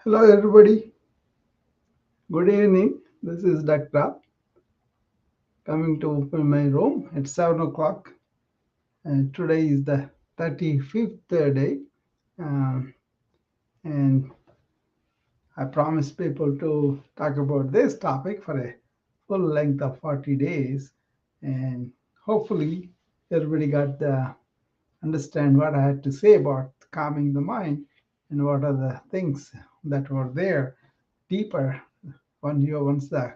Hello, everybody. Good evening. This is Dr. coming to open my room at 7 o'clock. And today is the 35th day. Um, and I promised people to talk about this topic for a full length of 40 days. And hopefully, everybody got the understand what I had to say about calming the mind and what are the things that were there deeper once the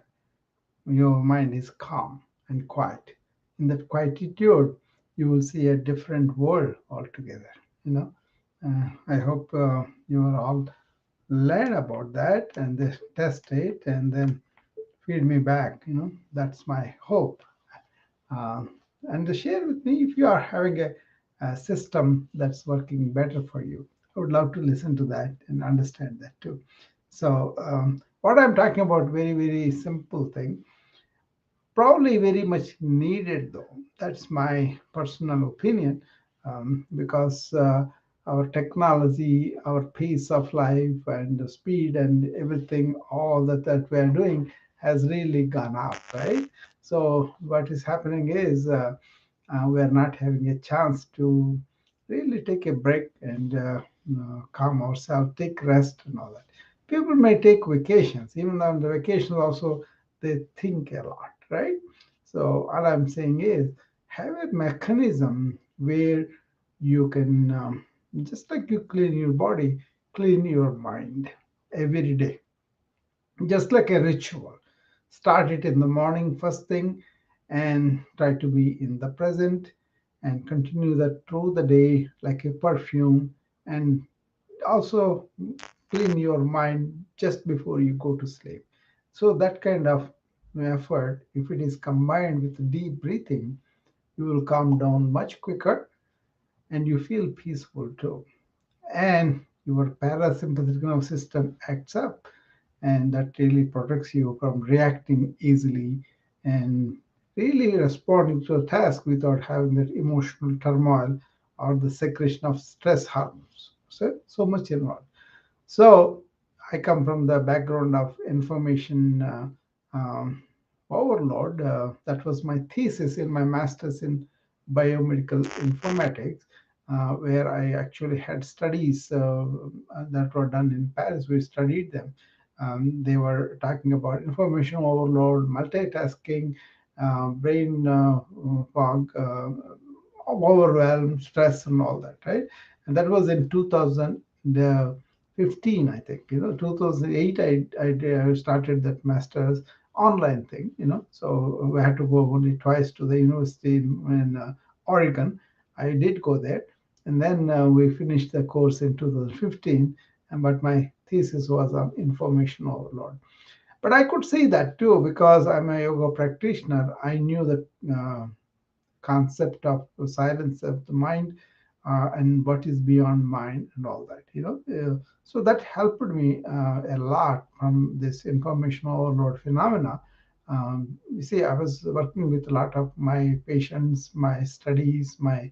your mind is calm and quiet. In that quietude, you will see a different world altogether. You know, I hope you will all learn about that and then test it and then feed me back. That's my hope. And share with me if you are having a system that's working better for you. I would love to listen to that and understand that too. So, what I'm talking about, very, very simple thing. Probably very much needed, though. That's my personal opinion, because our technology, our pace of life, and the speed and everything, all that we are doing has really gone up, right? So, what is happening is we are not having a chance to really take a break and calm ourselves, take rest, and all that. People may take vacations, even on the vacations, also, they think a lot, right? So all I'm saying is have a mechanism where you can, just like you clean your body, clean your mind every day, just like a ritual. Start it in the morning, first thing, and try to be in the present and continue that through the day like a perfume, and also clean your mind just before you go to sleep. So that kind of effort, if it is combined with deep breathing, you will calm down much quicker and you feel peaceful too. And your parasympathetic nervous system acts up, and that really protects you from reacting easily and really responding to a task without having that emotional turmoil or the secretion of stress hormones. So much involved. So I come from the background of information overload. That was my thesis in my master's in biomedical informatics, where I actually had studies that were done in Paris. We studied them. They were talking about information overload, multitasking, brain fog, overwhelm, stress, and all that, right? And that was in 2015, I think. 2008, I started that master's online thing. So we had to go only twice to the university in Oregon. I did go there, and then we finished the course in 2015. But my thesis was on information overload. But I could see that too because I'm a yoga practitioner. I knew that concept of silence of the mind, and what is beyond mind and all that. So that helped me a lot from this information overload phenomena. You see, I was working with a lot of my patients, my studies, my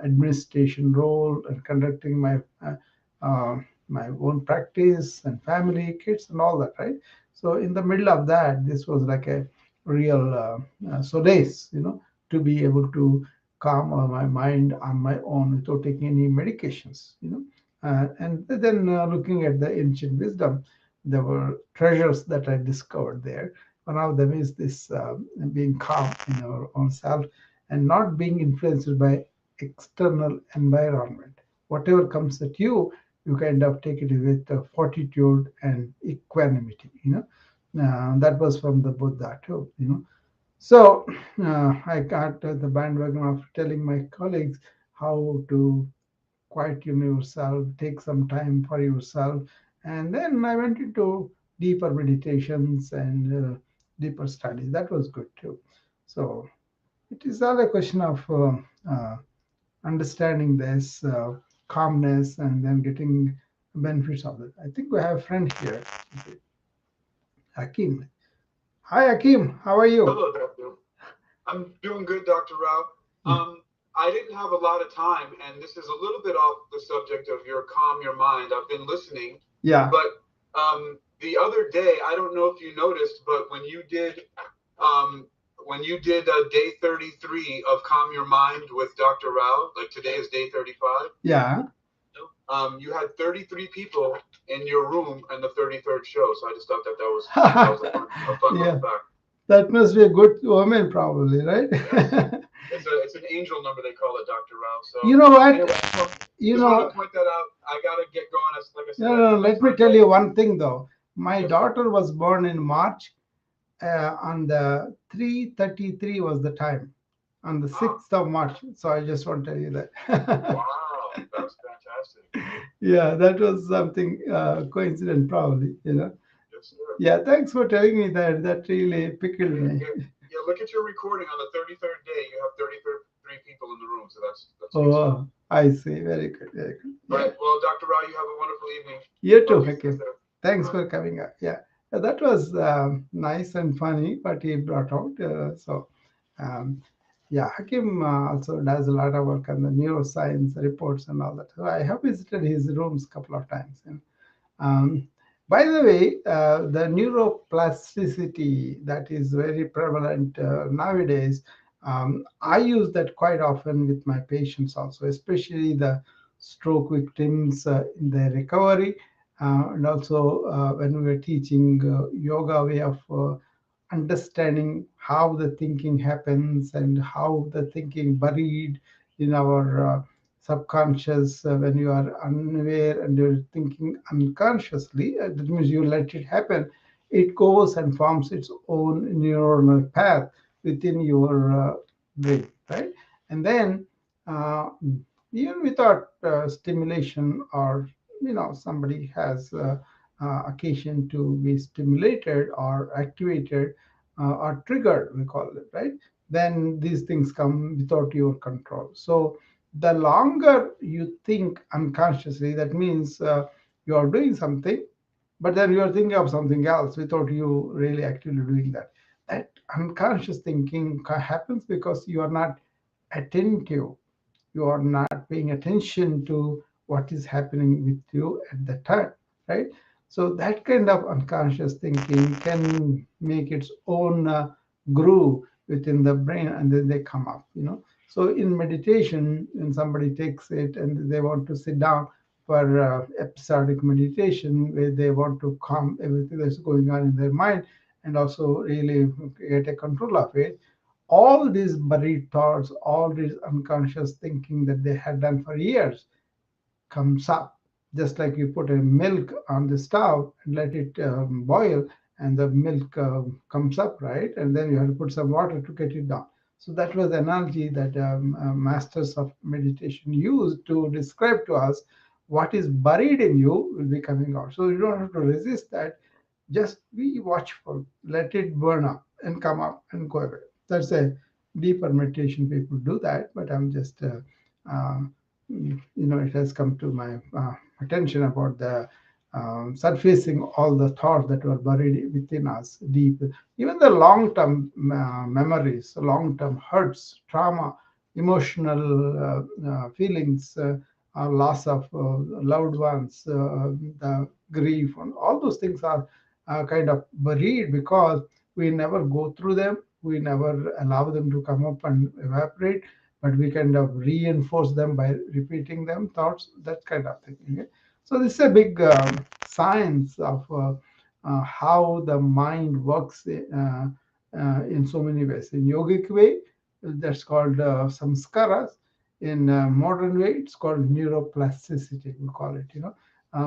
administration role, and conducting uh, my own practice and family, kids, and all that, right? So in the middle of that, this was like a real solace, to be able to calm my mind on my own without taking any medications. And then looking at the ancient wisdom, there were treasures that I discovered there. One of them is this being calm in our own self and not being influenced by external environment. Whatever comes at you, you kind of take it with fortitude and equanimity. That was from the Buddha too. So I got the bandwagon of telling my colleagues how to quiet yourself, take some time for yourself, and then I went into deeper meditations and deeper studies. That was good too. So it is all a question of understanding this calmness and then getting benefits of it. I think we have a friend here, Hakim. Hi, Hakim. How are you? Hello, Doctor. I'm doing good, Dr. Rao. I didn't have a lot of time, and this is a little bit off the subject of your calm your mind. I've been listening, Yeah, But the other day, I don't know if you noticed, but um, when you did day 33 of Calm Your Mind with Dr. Rao, like today is day 35, yeah. you had 33 people in your room in the 33rd show. So I just thought that was a fun little Yeah, fact. that must be a good woman, probably, right? Yes, it's an angel number they call it, Dr. Rao. You So know what? anyway, so You just wanted know, to point that out. I gotta get going. Like I said, no, I no, no, do like let me tell sci-fi. you one thing though. My Yes, sir. daughter was born in March, on the 3:33 was the time, on the Ah, 6th of March. So I just want to tell you that. wow, that's fantastic. Yeah, that was something coincident, probably, you know. Yes, sir. Yeah, thanks for telling me that. That really pickled Yeah, me. yeah, yeah. Look at your recording on the 33rd day. You have 33 people in the room, so that speaks well. Oh, I see. Very good, very good. All Yeah. right. Well, Dr. Rao, you have a wonderful evening. You too, Talk to you soon, Hakim. sir. Thanks All right. for coming up. Yeah, that was nice and funny what he brought out. Um, yeah, Hakim also does a lot of work on the neuroscience reports and all that. So I have visited his rooms a couple of times. Um, by the way, the neuroplasticity that is very prevalent nowadays, I use that quite often with my patients also, especially the stroke victims in their recovery. And also when we are teaching yoga way of understanding how the thinking happens and how the thinking buried in our subconscious when you are unaware and you're thinking unconsciously, that means you let it happen. It goes and forms its own neuronal path within your brain, right? And then uh, even without stimulation, or somebody has occasion to be stimulated or activated or triggered, we call it, right? Then these things come without your control. So the longer you think unconsciously, that means you are doing something, but then you are thinking of something else without you really actively doing that. That unconscious thinking happens because you are not attentive, you are not paying attention to what is happening with you at the time, right? So that kind of unconscious thinking can make its own groove within the brain, and then they come up, so in meditation, when somebody takes it and they want to sit down for episodic meditation where they want to calm everything that's going on in their mind and also really get a control of it, all these buried thoughts, all this unconscious thinking that they had done for years comes up. Just like you put a milk on the stove and let it boil, and the milk comes up, right? And then you have to put some water to get it down. So that was the analogy that masters of meditation used to describe to us what is buried in you will be coming out. So you don't have to resist that, just be watchful, let it burn up and come up and go away. That's a deeper meditation. People do that, but I'm just, it has come to my attention about the surfacing all the thoughts that were buried within us deep. Even the long term memories, long term hurts, trauma, emotional feelings, loss of loved ones, the grief, and all those things are kind of buried because we never go through them. We never allow them to come up and evaporate, but we kind of reinforce them by repeating them, thoughts, that kind of thing. Okay? So this is a big science of how the mind works in so many ways. In yogic way, that's called samskaras. In modern way, it's called neuroplasticity. We call it.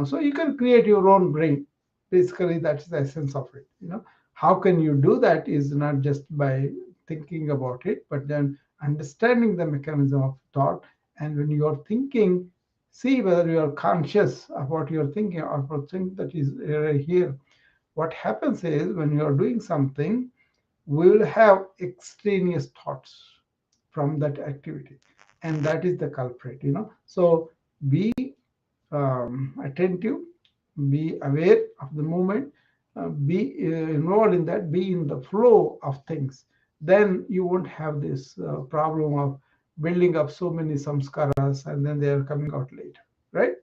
So you can create your own brain. Basically, that's the essence of it. How can you do that is not just by thinking about it, but then understanding the mechanism of thought. And when you're thinking, see whether you are conscious of what you're thinking or for thing that is here. What happens is when you're doing something, we will have extraneous thoughts from that activity, and that is the culprit. So be attentive, be aware of the moment, be involved in that, be in the flow of things. Then you won't have this problem of building up so many samskaras and then they are coming out later, right?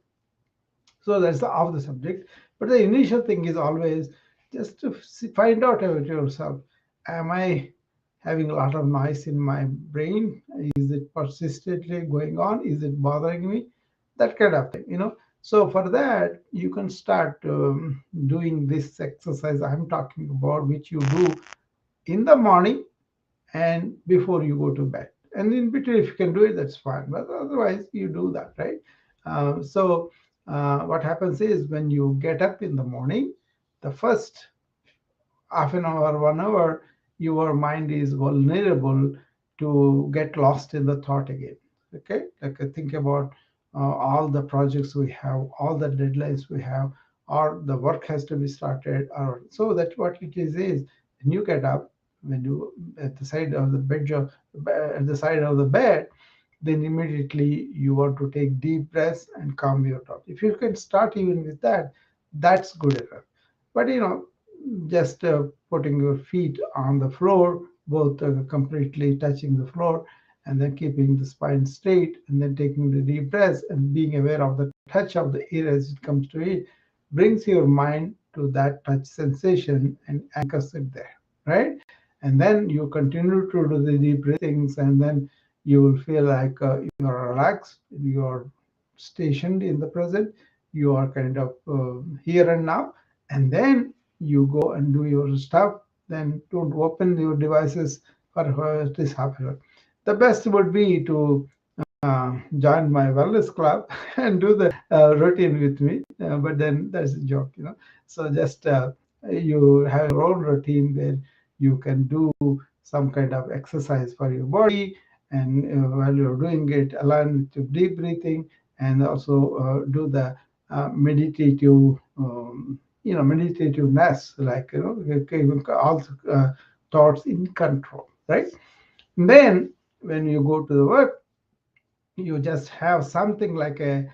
So that's the off the subject. But the initial thing is always just to find out about yourself. Am I having a lot of noise in my brain? Is it persistently going on? Is it bothering me? That kind of thing. So for that, you can start doing this exercise I'm talking about, which you do in the morning and before you go to bed. And in between, if you can do it, that's fine. But otherwise, you do that, right? So what happens is when you get up in the morning, the first half an hour, 1 hour, your mind is vulnerable to get lost in the thought again. Okay, like think about all the projects we have, all the deadlines we have, or the work has to be started, or so that what it is when you get up, when you at the side of the bed, at the side of the bed, then immediately you want to take deep breaths and calm your thoughts. If you can start even with that, that's good enough. But just putting your feet on the floor, both completely touching the floor, and then keeping the spine straight, and then taking the deep breaths and being aware of the touch of the ear as it comes to it, brings your mind to that touch sensation and anchors it there, right? And then you continue to do the deep breathings, and then you will feel like you're relaxed, you're stationed in the present, you are kind of here and now, and then you go and do your stuff. Then don't open your devices for at least half an hour. The best would be to join my wellness club and do the routine with me. But then that's a joke. So just you have your own routine where you can do some kind of exercise for your body, and while you're doing it, align with your deep breathing, and also do the meditative, meditativeness, like all thoughts in control, right? And then when you go to the work, you just have something like I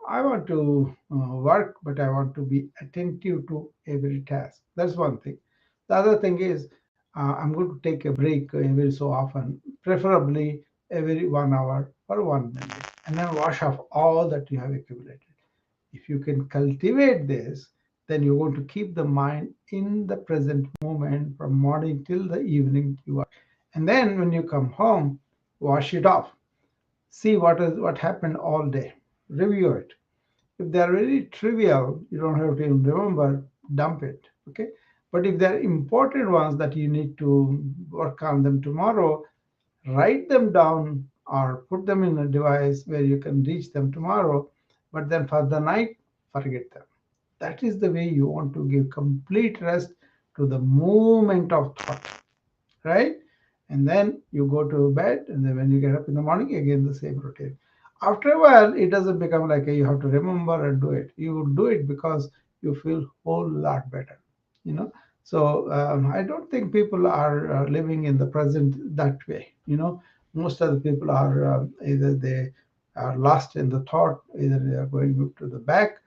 want to work, but I want to be attentive to every task. That's one thing. The other thing is I'm going to take a break every so often, preferably every 1 hour or 1 minute, and then wash off all that you have accumulated. If you can cultivate this, then you're going to keep the mind in the present moment from morning till the evening you are. And then when you come home, wash it off. See what happened all day. Review it. If they are very trivial, you don't have to even remember, dump it. Okay. But if they're important ones that you need to work on them tomorrow, write them down or put them in a device where you can reach them tomorrow. But then for the night, forget them. That is the way you want to give complete rest to the movement of thought, right? And then you go to bed, and then when you get up in the morning, again the same routine. After a while, it doesn't become like you have to remember and do it. You do it because you feel whole lot better, you know. So I don't think people are living in the present that way. Most of the people are either they are lost in the thought, either they are going to the back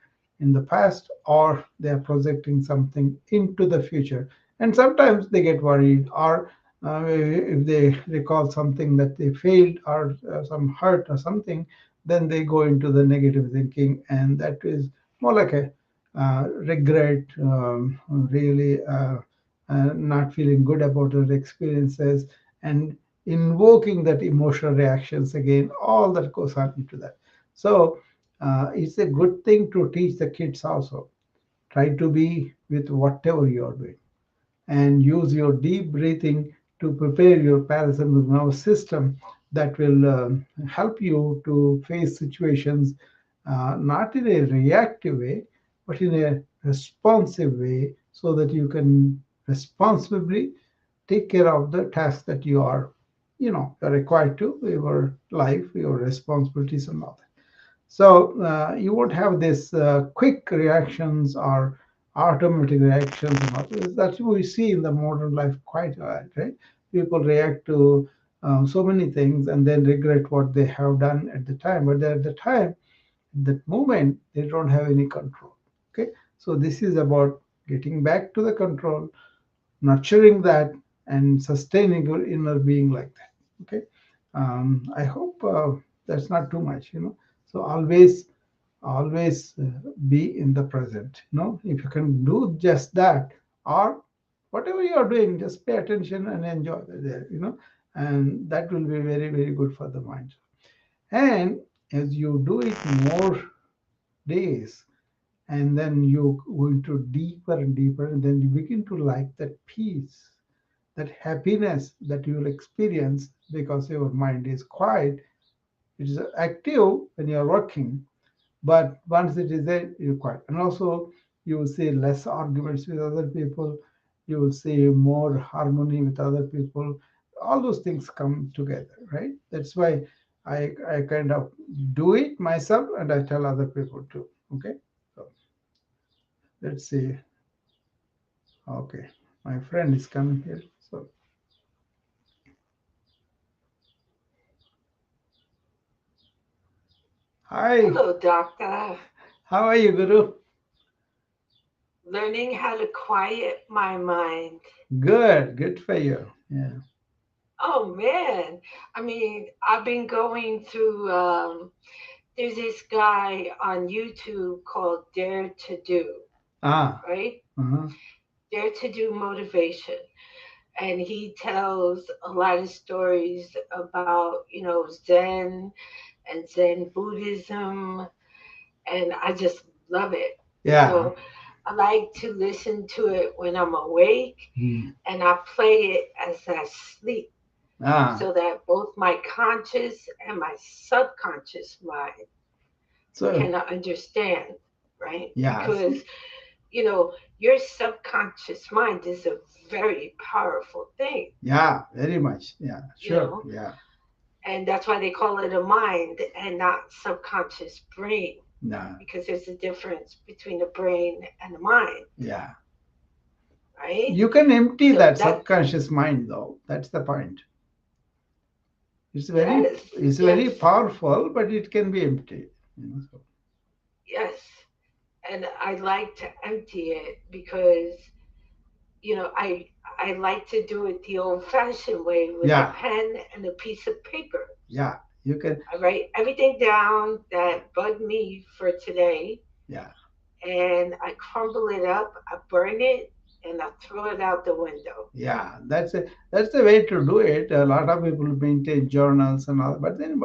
in the past, or they are projecting something into the future. And sometimes they get worried, or if they recall something that they failed, or some hurt or something, then they go into the negative thinking, and that is more like a regret, really not feeling good about their experiences, and invoking that emotional reactions again. All that goes on into that. So it's a good thing to teach the kids also. Try to be with whatever you are doing, and use your deep breathing to prepare your parasympathetic nervous system that will help you to face situations not in a reactive way, but in a responsive way, so that you can responsibly take care of the tasks that are required to your life, your responsibilities, and all. So you won't have this quick reactions or automatic reactions and all. That's what we see in the modern life quite a lot, right? People react to so many things and then regret what they have done at the time. But at the time, that moment, they don't have any control. Okay, so this is about getting back to the control, nurturing that, and sustaining your inner being like that. Okay, I hope that's not too much. So always always be in the present. If you can do just that, or whatever you are doing, just pay attention and enjoy there. And that will be very, very good for the mind. And as you do it more days, and then you go into deeper and deeper, and then you begin to like that peace, that happiness that you will experience because your mind is quiet. It is active when you are working, but once it is there, you're quiet. And also, you will see less arguments with other people. You will see more harmony with other people. All those things come together, right? That's why I kind of do it myself, and I tell other people too. Okay, so let's see. Okay, my friend is coming here. So hi, Hello, doctor. how are you, Guru? Learning how to quiet my mind. Good for you. Yeah. Oh man, I mean, I've been going through. There's this guy on YouTube called Dare to Do, Ah. right? Uh-huh. Dare to Do motivation, and he tells a lot of stories about Zen and Zen Buddhism, and I just love it. Yeah. I like to listen to it when I'm awake, Hmm. and I play it as I sleep Ah. so that both my conscious and my subconscious mind So can understand, right? yeah. Because, your subconscious mind is a very powerful thing, Yeah, very much. Yeah, you sure. know, Yeah. and that's why they call it a mind and not subconscious brain, No. because there's a difference between the brain and the mind, Yeah. right? You can empty So that that, subconscious mind though. That's the point. It's very yes, it's yes, very powerful, but it can be empty. So. yes. And I like to empty it because I like to do it the old-fashioned way with a Yeah. pen and a piece of paper. Yeah. You can. I write everything down that bugged me for today, Yeah. and I crumble it up, I burn it, and I throw it out the window. Yeah, that's the way to do it. A lot of people maintain journals and all, but then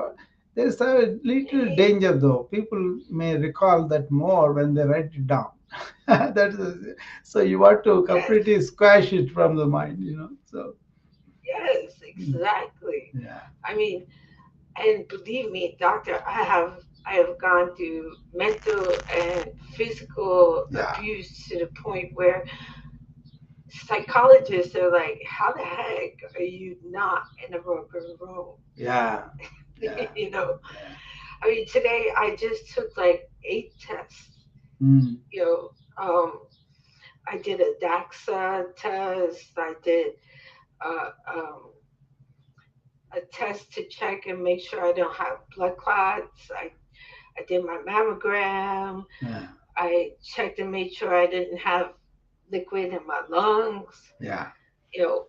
there's a little Eh, danger though. People may recall that more when they write it down. So you want to Yes, completely squash it from the mind. So yes, mm, exactly. yeah, I mean, and believe me, doctor, I have gone through mental and physical yeah, abuse to the point where psychologists are like, how the heck are you not in a broken room? yeah, yeah, you know, yeah. I mean, today I just took like 8 tests. Mm, You know, I did a DAXA test. I did uh, um, a test to check and make sure I don't have blood clots. I did my mammogram. yeah, I checked and made sure I didn't have liquid in my lungs. yeah.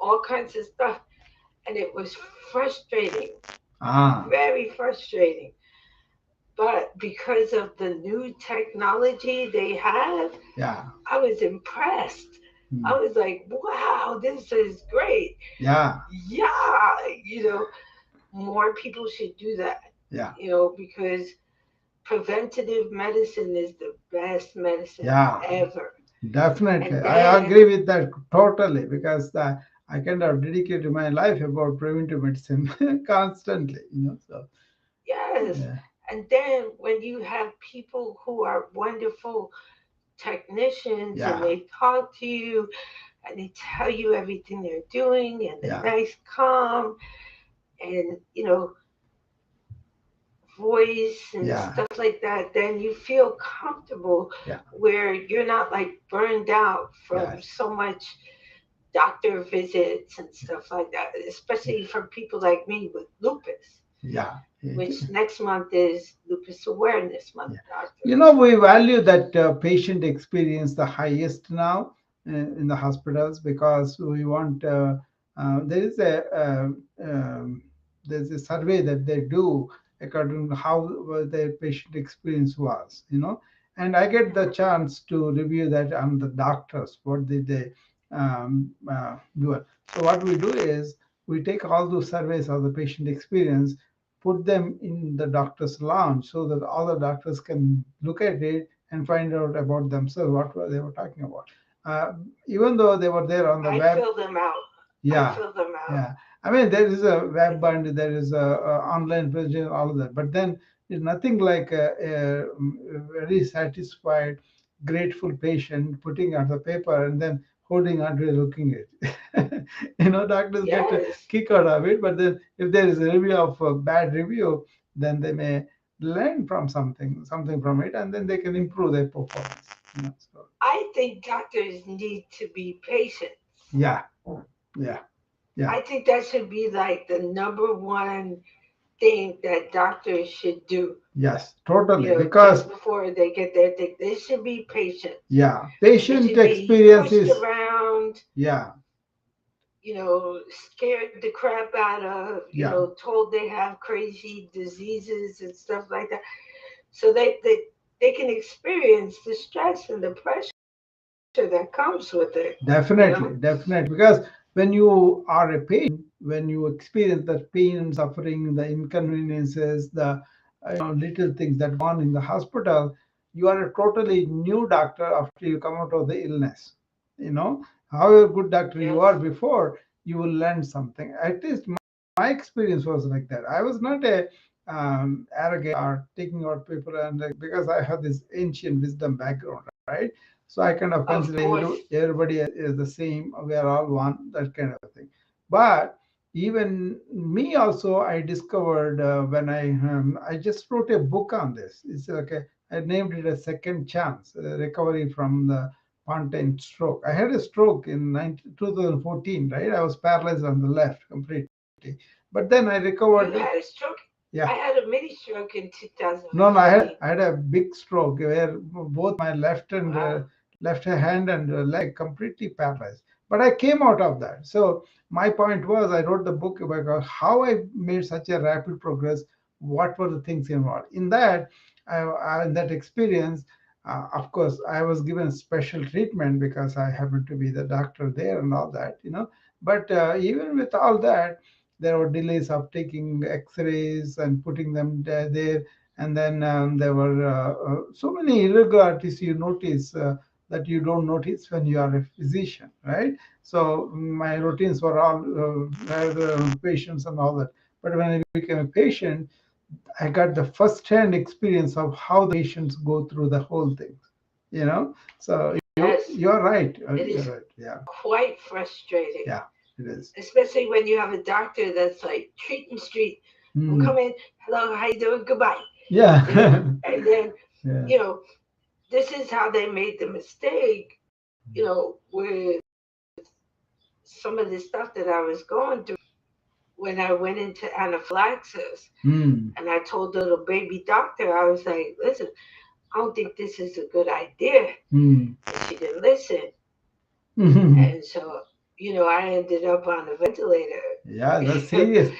All kinds of stuff. And it was frustrating, Ah, very frustrating. But because of the new technology they have, yeah, I was impressed. I mm, was like, wow, this is great. yeah, Yeah, more people should do that, yeah, because preventative medicine is the best medicine yeah. ever. Definitely, And I then, agree with that totally because I kind of dedicated my life about preventive medicine constantly. So yes, yeah, and then when you have people who are wonderful technicians and yeah, they talk to you and they tell you everything they're doing and the yeah, nice calm and voice and yeah, stuff like that, then you feel comfortable yeah, where you're not like burned out from yes, so much doctor visits and stuff like that, especially for people like me with lupus, yeah. which next month is lupus awareness month, Yeah. doctor. We value that patient experience the highest now in the hospitals because we want. There is a there's a survey that they do, according to how their patient experience was, and I get the chance to review that on the doctors, what did they do. So what we do is we take all those surveys of the patient experience, put them in the doctor's lounge so that all the doctors can look at it and find out about themselves they were talking about. Uh, Even though they were there on the I web, fill them out. I yeah, fill them out. yeah. I mean, there is a web and there is a online version, all of that. But then it's nothing like a very satisfied, grateful patient putting out the paper and then holding onto it, looking at it. Doctors get a Yes. kick out of it. But then if there is a review of a bad review, then they may learn from something from it, and then they can improve their performance. So, I think doctors need to be patient. yeah, yeah, yeah. I think that should be like the number one thing that doctors should do. Yes, totally. Just Because before they get there, they should be patient. yeah, They patient should be experience pushed is around, yeah, scared the crap out of, yeah, told they have crazy diseases and stuff like that. So they can experience the stress and the pressure that comes with it, you know? definitely, definitely. Because when you are a patient, when you experience that pain and suffering, the inconveniences, the little things that go on in the hospital, you are a totally new doctor after you come out of the illness. However good doctor you Yes. are before, you will learn something. At least my experience was like that. I was not a arrogant or taking out people, and because I have this ancient wisdom background, right? So I kind of Of consider course. everybody is the same. We are all one, that kind of thing. But even me also, I discovered when I just wrote a book on this. It's like I named it a second chance recovery from the Pontine stroke. I had a stroke in 2014, right? I was paralyzed on the left completely, but then I recovered. You had a stroke? Yeah. I had a mini stroke in No, no, I had 2015. I had a big stroke where both my left and Wow. left hand and leg completely paralyzed. But I came out of that. So my point was, I wrote the book about how I made such a rapid progress. What were the things involved in that? In that experience, of course, I was given special treatment because I happened to be the doctor there and all that. But even with all that, there were delays of taking X-rays and putting them there, and then there were so many irregularities you notice that you don't notice when you are a physician, right? So my routines were all patients and all that. But when I became a patient, I got the first-hand experience of how the patients go through the whole thing. So Yes. you're right. It You're is right. Yeah, quite frustrating. yeah, it is. Especially when you have a doctor that's like treat and street. I'm Mm. coming, hello, how you doing? Goodbye. Yeah, And then, yeah. you know, this is how they made the mistake, with some of the stuff that I was going through when I went into anaphylaxis. Mm. And I told the little baby doctor, I was like, listen, I don't think this is a good idea. Mm. And she didn't listen. Mhm. And so, I ended up on the ventilator. Yeah, that's And serious.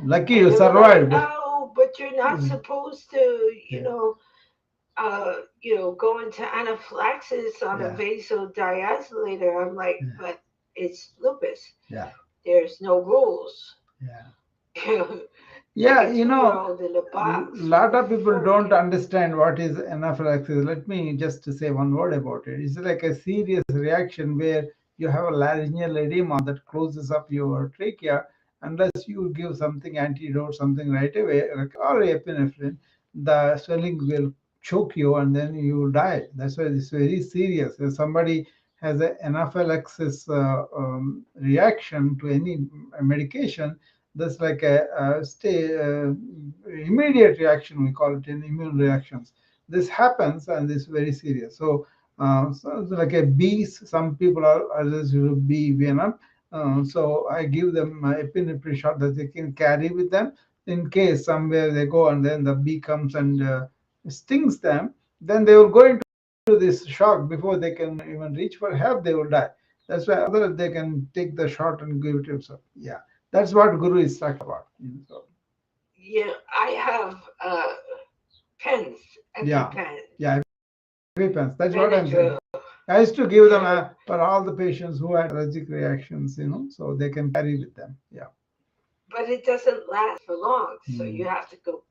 Lucky you they were like, survived. no, but you're not Yeah, supposed to, yeah, go into anaphylaxis on a yeah, vasodilator. I'm like, yeah, but it's lupus. yeah, There's no rules. yeah. Like Yeah, a 2-year-old in a a box with lot a of people fork. don't understand what is anaphylaxis. Let me just say one word about it. It's like a serious reaction where you have a laryngeal edema that closes up your trachea. Unless you give something antidote, something right away, like or epinephrine, the swelling will choke you and then you will die. That's why it's very serious. If somebody has an anaphylaxis reaction to any medication, that's like immediate reaction. We call it an immune reactions. This happens and it's very serious. So it's like a bees. Some people are others will be venom. So I give them epinephrine shot that they can carry with them in case somewhere they go and then the bee comes and stings them. Then they will go into this shock before they can even reach for help. They will die. That's why other they can take the shot and give it to himself. Yeah, that's what Guru is talking about. So, Yeah, I have pens, Yeah, EpiPen, yeah, EpiPens. That's what I'm saying. Benadryl. I used to give them Yeah, for all the patients who had allergic reactions, so they can carry with them. Yeah. but it doesn't last for long, so Mm. you have to go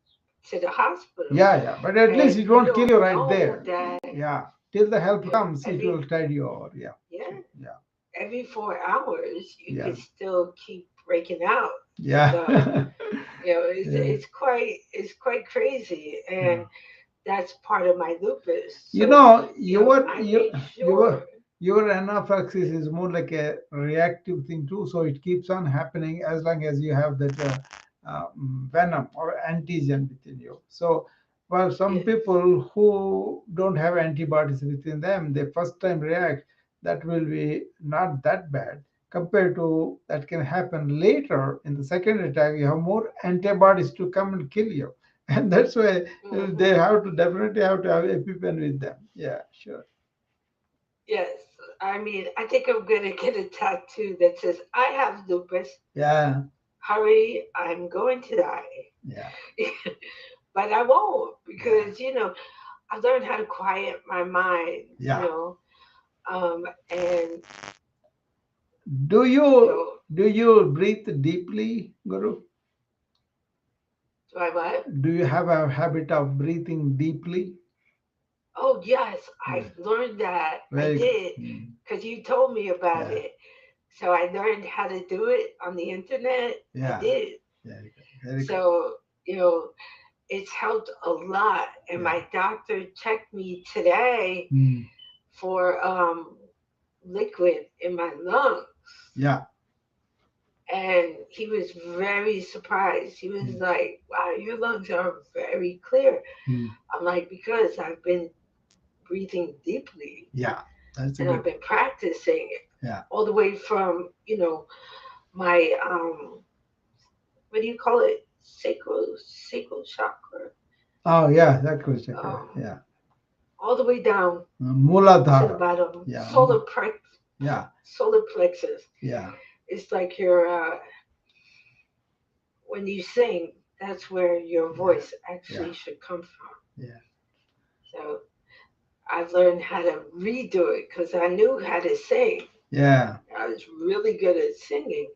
to the hospital, Yeah, yeah. But at least and it you won't kill don't you right know there. that Yeah. Till the help comes, it every will tide you over. Yeah. yeah Yeah. every 4 hours you Yeah. could still keep breaking out. So Yeah. Yeah. it's quite crazy, Yeah. and that's part of my lupus. You So know, I made your sure. your anaphylaxis is more like a reactive thing too. So it keeps on happening as long as you have that venom or antigen within you. So, for some Yes. people who don't have antibodies within them, they first time react. That will be not that bad compared to that can happen later in the second attack. You have more antibodies to come and kill you, and that's why Hmm. they have to definitely have to have EpiPen with them. Yeah, sure. Yes. I mean, I think I'm gonna get a tattoo that says I have lupus. Yeah, Hurry, I'm going to die. yeah, But I won't, yeah, because I learned how to quiet my mind. yeah. And Do you you know, do you breathe deeply, Guru? do I what? Do you have a habit of breathing deeply? Oh yes, Yeah, I've learned that. I very good. did, Mm. because you told me about Yeah, it. So I learned how to do it on the internet. I yeah, did. very good, very good. So you know, it's helped a lot. And Yeah, my doctor checked me today mm. for liquid in my lungs. Yeah, And he was very surprised. He was mm. like, "Wow, your lungs are very clear." Mm. I'm like, "Because I've been breathing deeply, Yeah. That's a and I've good. been practicing it Yeah. all the way from my what do you call it, sacral chakra, Oh yeah, that goes chakra. um, Yeah, all the way down to the Muladhara. bottom, Yeah, yeah, solar plexus. yeah, It's like your when you sing, that's where your yeah, voice yeah, actually should come from. yeah. So I've learned how to redo it because I knew how to sing. Yeah. I was really good at singing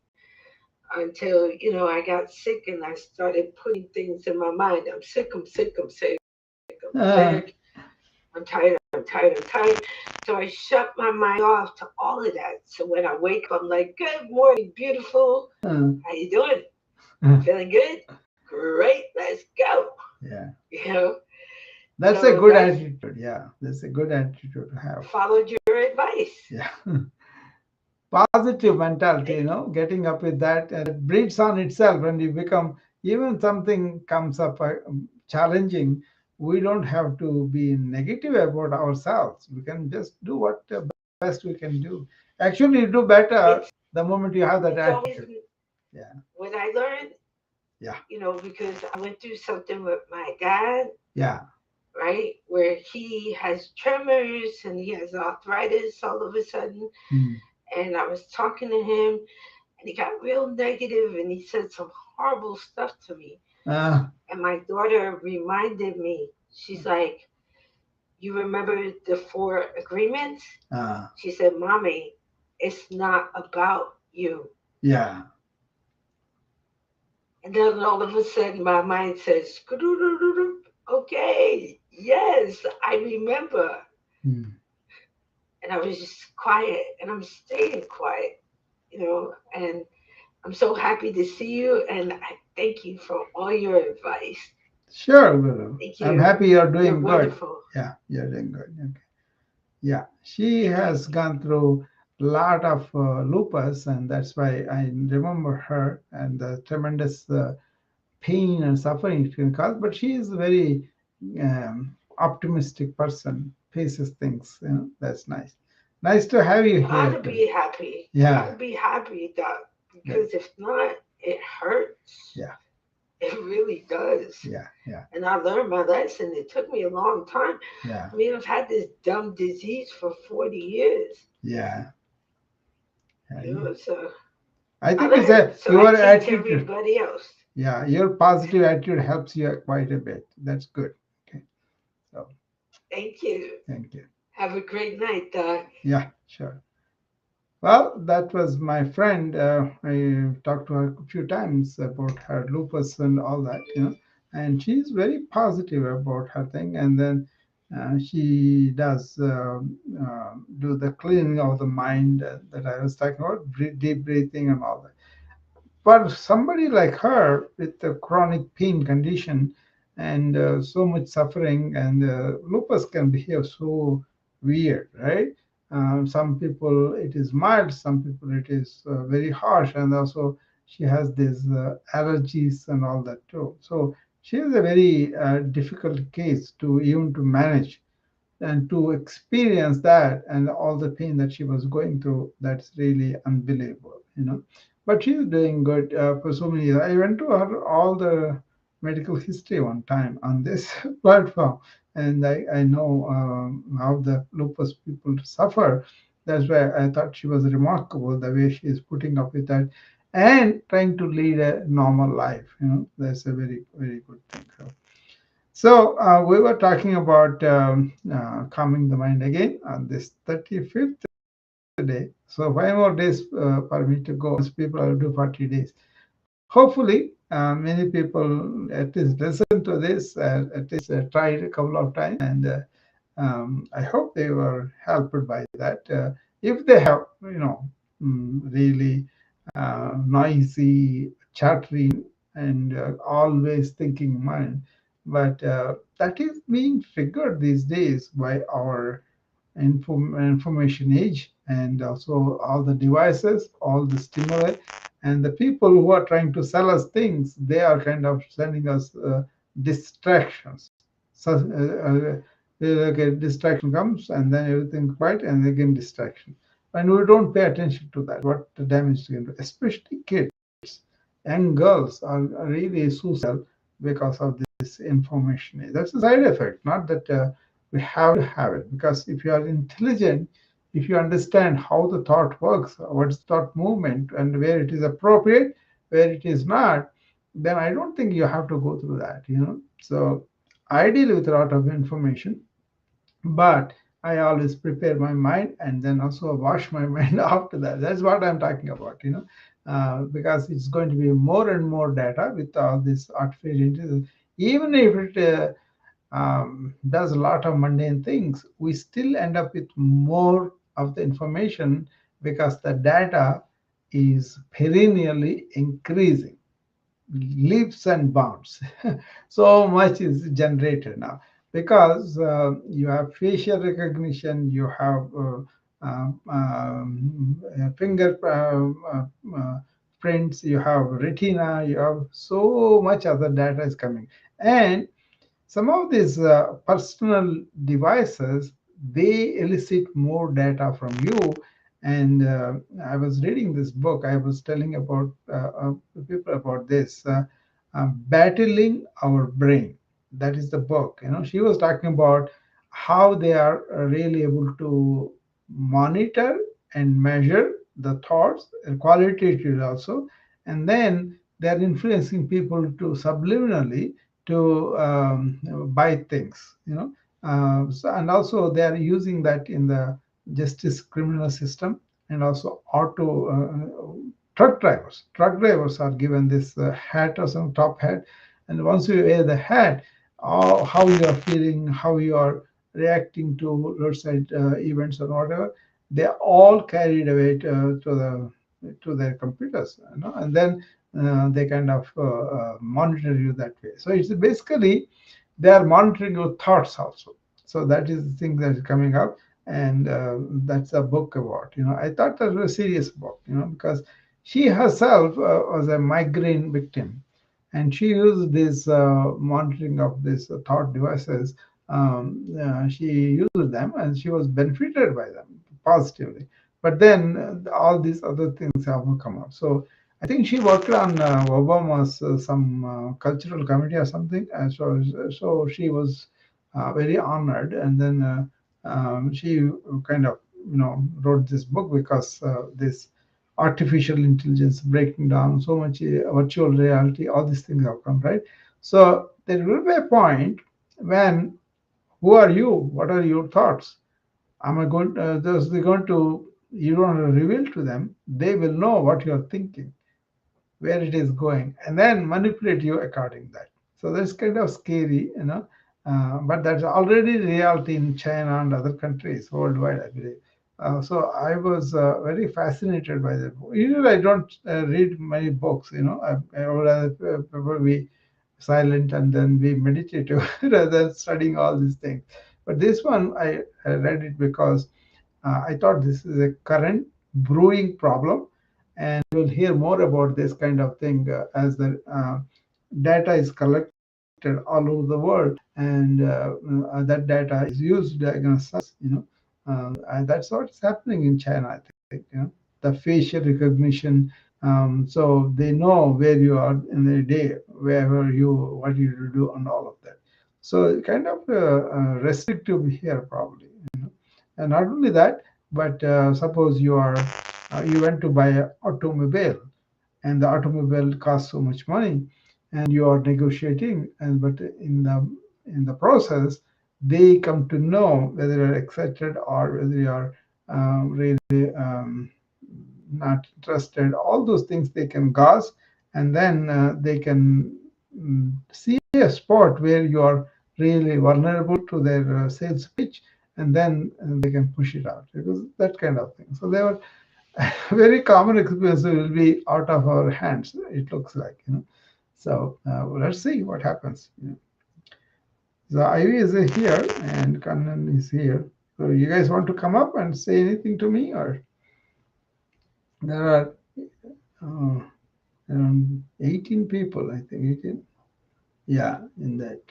until I got sick and I started putting things in my mind. I'm sick. I'm sick. I'm sick. I'm Uh, sick. I'm tired. I'm tired. I'm tired. So I shut my mind off to all of that. So when I wake up, I'm like, "Good morning, beautiful. uh, How you doing? uh, Feeling good? Great. Let's go." yeah. You know. That's a So good that's attitude. Yeah, that's a good attitude to have. followed your advice. Yeah. Positive mentality, Thank you. getting up with that, and it breeds on itself, and you become, even something comes up challenging, we don't have to be negative about ourselves. We can just do what the best we can do. Actually, you do better It's the moment you have that it's always attitude. Yeah, what I learned, yeah, because I went through something with my dad, yeah. right, where he has tremors and he has arthritis all of a sudden. Mm. And I was talking to him, and he got real negative, and he said some horrible stuff to me. Uh, And my daughter reminded me. She's like, "You remember the four agreements?" uh, She said, "Mommy, it's not about you." yeah. And then all of a sudden, my mind says, "Skadoo-doo-doo-doo." Okay, yes, I remember. Mm. And I was just quiet, and I'm staying quiet, and I'm so happy to see you, and I thank you for all your advice. Sure, Guru. Thank I'm you. happy you're You're doing good. wonderful. Yeah, you're doing good. Okay. Yeah, she Thank you. has gone through a lot of lupus, and that's why I remember her and the tremendous pain and suffering it can cause. But she is a very optimistic person, faces things. That's nice. Nice to have you here Gotta too. be happy. Gotta Yeah, be happy, Doc, yeah, because if not, it hurts. yeah, It really does. yeah, yeah, And I learned my lesson. It took me a long time. yeah, I mean, I've had this dumb disease for 40 years, yeah. Yeah. so I I think it's learned. a So I your teach attitude. everybody else. Yeah, your positive attitude helps you quite a bit. That's good. Okay, so Thank you. thank you. Have a great night, Doc. Yeah, sure. Well, that was my friend. I talked to her a few times about her lupus and all that, and she's very positive about her thing. And then she does do the cleaning of the mind that I was talking about, deep breathing and all that. For somebody like her with a chronic pain condition and so much suffering, and lupus can behave so weird, right? Some people it is mild, some people it is very harsh, and also she has these allergies and all that too. So she is a very difficult case to even to manage, and to experience that and all the pain that she was going through, that's really unbelievable. But she's doing good for so many years. I went to her all the medical history one time on this platform, and I know how the lupus people suffer. That's why I thought she was remarkable the way she is putting up with that and trying to lead a normal life. That's a very, very good thing. So we were talking about calming the mind again on this 35th day. So 5 more days for me to go. Most people will do 40 days. Hopefully, many people at least listen to this, at least tried a couple of times, and I hope they were helped by that. If they have, really noisy, chattery, and always thinking mind, but that is being figured these days by our information age, and also all the devices, all the stimuli, and the people who are trying to sell us things, they are kind of sending us distractions. So like a distraction comes, and then everything quiet, and again distraction, and we don't pay attention to that. What the damage can do, especially kids, young girls are really suicidal because of this information. That's a side effect, not that we have to have it. Because if you are intelligent, if you understand how the thought works, what's thought movement, and where it is appropriate, where it is not, then I don't think you have to go through that. So I deal with a lot of information, but I always prepare my mind and then also wash my mind after that. That's what I'm talking about. Because it's going to be more and more data with all this artificial intelligence. Even if it does a lot of mundane things, we still end up with more of the information because the data is perennially increasing, leaps and bounds. So much is generated now because you have facial recognition, you have finger prints, you have retina, you have so much other data is coming. And some of these personal devices, they elicit more data from you. And I was reading this book. I was telling about people about this battling our brain. That is the book. She was talking about how they are really able to monitor and measure the thoughts, and qualitative also, and then they are influencing people to subliminally to buy things. So, and also they are using that in the justice criminal system, and also auto truck drivers are given this hat or some top hat, and once you wear the hat, how you are feeling, how you are reacting to roadside events or whatever, they are all carried away to their computers, and then they kind of monitor you that way. So it's basically they are monitoring your thoughts also. So that is the thing that is coming up, and that's a book about. I thought that was a serious book, because she herself was a migraine victim, and she used this monitoring of these thought devices. She used them, and she was benefited by them positively. But then all these other things have come up. So I think she worked on Obama's some cultural committee or something. So she was very honored, and then she kind of wrote this book because this. artificial intelligence breaking down, so much virtual reality, all these things have come, right? So there will be a point when, who are you? What are your thoughts? Am I going? Thus they're going to. You don't reveal to them. They will know what you're thinking, where it is going, and then manipulate you according to that. So that's kind of scary, but that's already reality in China and other countries worldwide, I believe. So I was very fascinated by that. Usually, I don't read many books. I would rather prefer be silent and then be meditative rather than studying all these things. But this one, I read it because I thought this is a current brewing problem, and we'll hear more about this kind of thing as the data is collected all over the world, and that data is used to diagnose science. And that's what's happening in China, I think. The facial recognition, so they know where you are in the day, wherever you, what you do, and all of that. So kind of restrictive here, probably. And not only that, but suppose you went to buy an automobile, and the automobile costs so much money, and you are negotiating, and but in the process, they come to know whether you're excited or whether you're really not interested. All those things they can gauge, and then they can see a spot where you are really vulnerable to their sales pitch, and then they can push it out, because that kind of thing. So they were very common experience will be out of our hands, it looks like. So let's see what happens. So Ivy is here and Kannan is here. So you guys want to come up and say anything to me, or there are uh, around 18 people, I think 18. Yeah, in that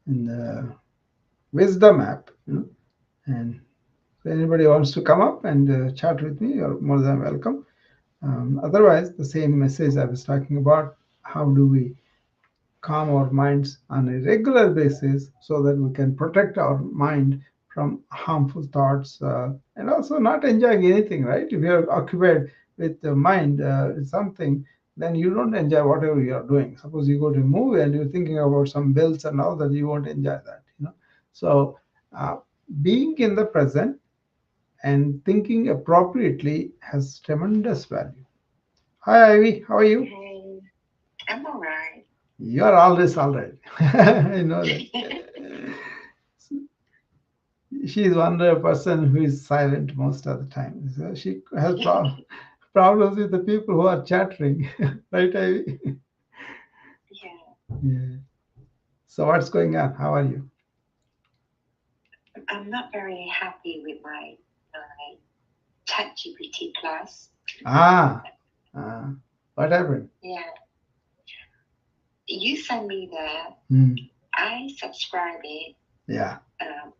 in the wisdom app. And if anybody wants to come up and chat with me, you're more than welcome. Otherwise, the same message I was talking about, how do we calm our minds on a regular basis so that we can protect our mind from harmful thoughts, and also not enjoying anything, right? If you're occupied with the mind something, then you don't enjoy whatever you are doing. Suppose you go to a movie and you're thinking about some bills and all that, you won't enjoy that. So uh, being in the present and thinking appropriately has tremendous value. Hi, Ivy. How are you? Hey, I'm all right. You're always all right. I know that. She's one person who is silent most of the time. So she has problems with the people who are chattering, right, Ivy? Yeah, Yeah. So what's going on? How are you? I'm not very happy with my ChatGPT Plus. Ah, what happened? Yeah, you sent me that. Hmm. I subscribe it. Yeah,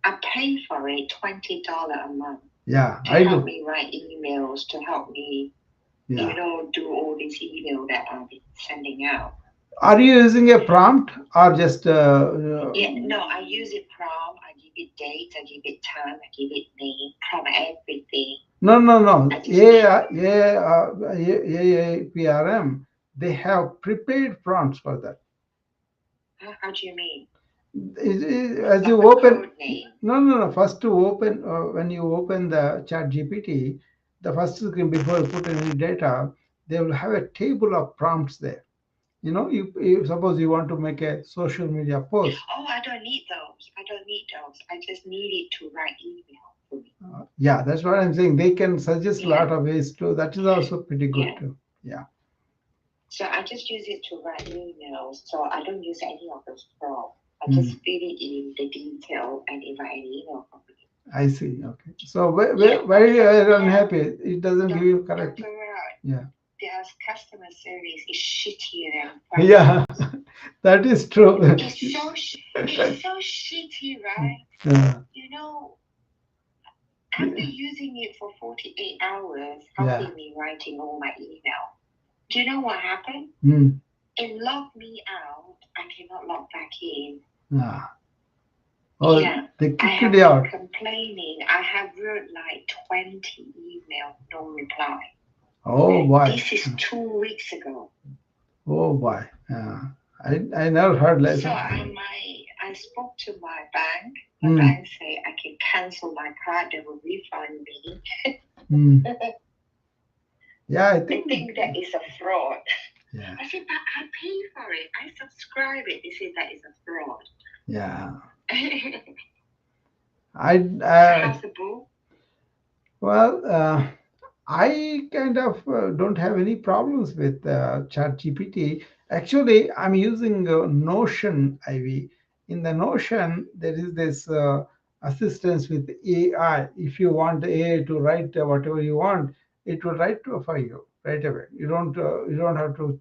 I pay for it $20 a month yeah, to I help do. me write emails, to help me, Yeah. do all these emails that I've been sending out. Are you using a prompt or just? Yeah, no, I use it prompt. I give it date. I give it time. I give it name. Prompt everything. No, no, no. I just AAPRM, they have prepaid prompts for that. how do you mean? As you Like a open, code name. no. First to open, when you open the Chat GPT, the first screen before you put any data, they will have a table of prompts there. You suppose you want to make a social media post. Oh, I don't need those. I don't need those. I just need it to write email for me. Yeah, that's what I'm saying. They can suggest a Yeah, lot of ways too. That is also pretty good yeah. too. Yeah. So I just use it to write emails. So I don't use any of those prompts. I Mm. just fill it in the detail and invite an email from me. I see. Okay. So why Yeah, why you are yeah. unhappy? It doesn't give you correct. Dr. Raj, Yeah. their customer service is shittier than private. Yeah, that is true. It's so shitty, right? Yeah. After using it for 48 hours, Yeah. helping me writing all my email. Do you know what happened? Mm. It locked me out. I cannot log back in. Ah. Oh, Yeah, they I kicked have you been out. complaining. I have wrote like 20 emails, no reply. Oh boy. This is 2 weeks ago. Oh boy. I never heard less. So I spoke to my bank. My Hmm. bank say I can cancel my card. They will refund me. Hmm. Yeah, I They think. think that is a fraud. Yeah. I said, but I pay for it. I subscribe it. They say that is a fraud. Yeah. So I how's the book? well, I kind of don't have any problems with ChatGPT. Actually, I'm using Notion, Ivy. In the Notion, there is this assistance with AI. If you want AI to write whatever you want, it will write for you right away. You don't have to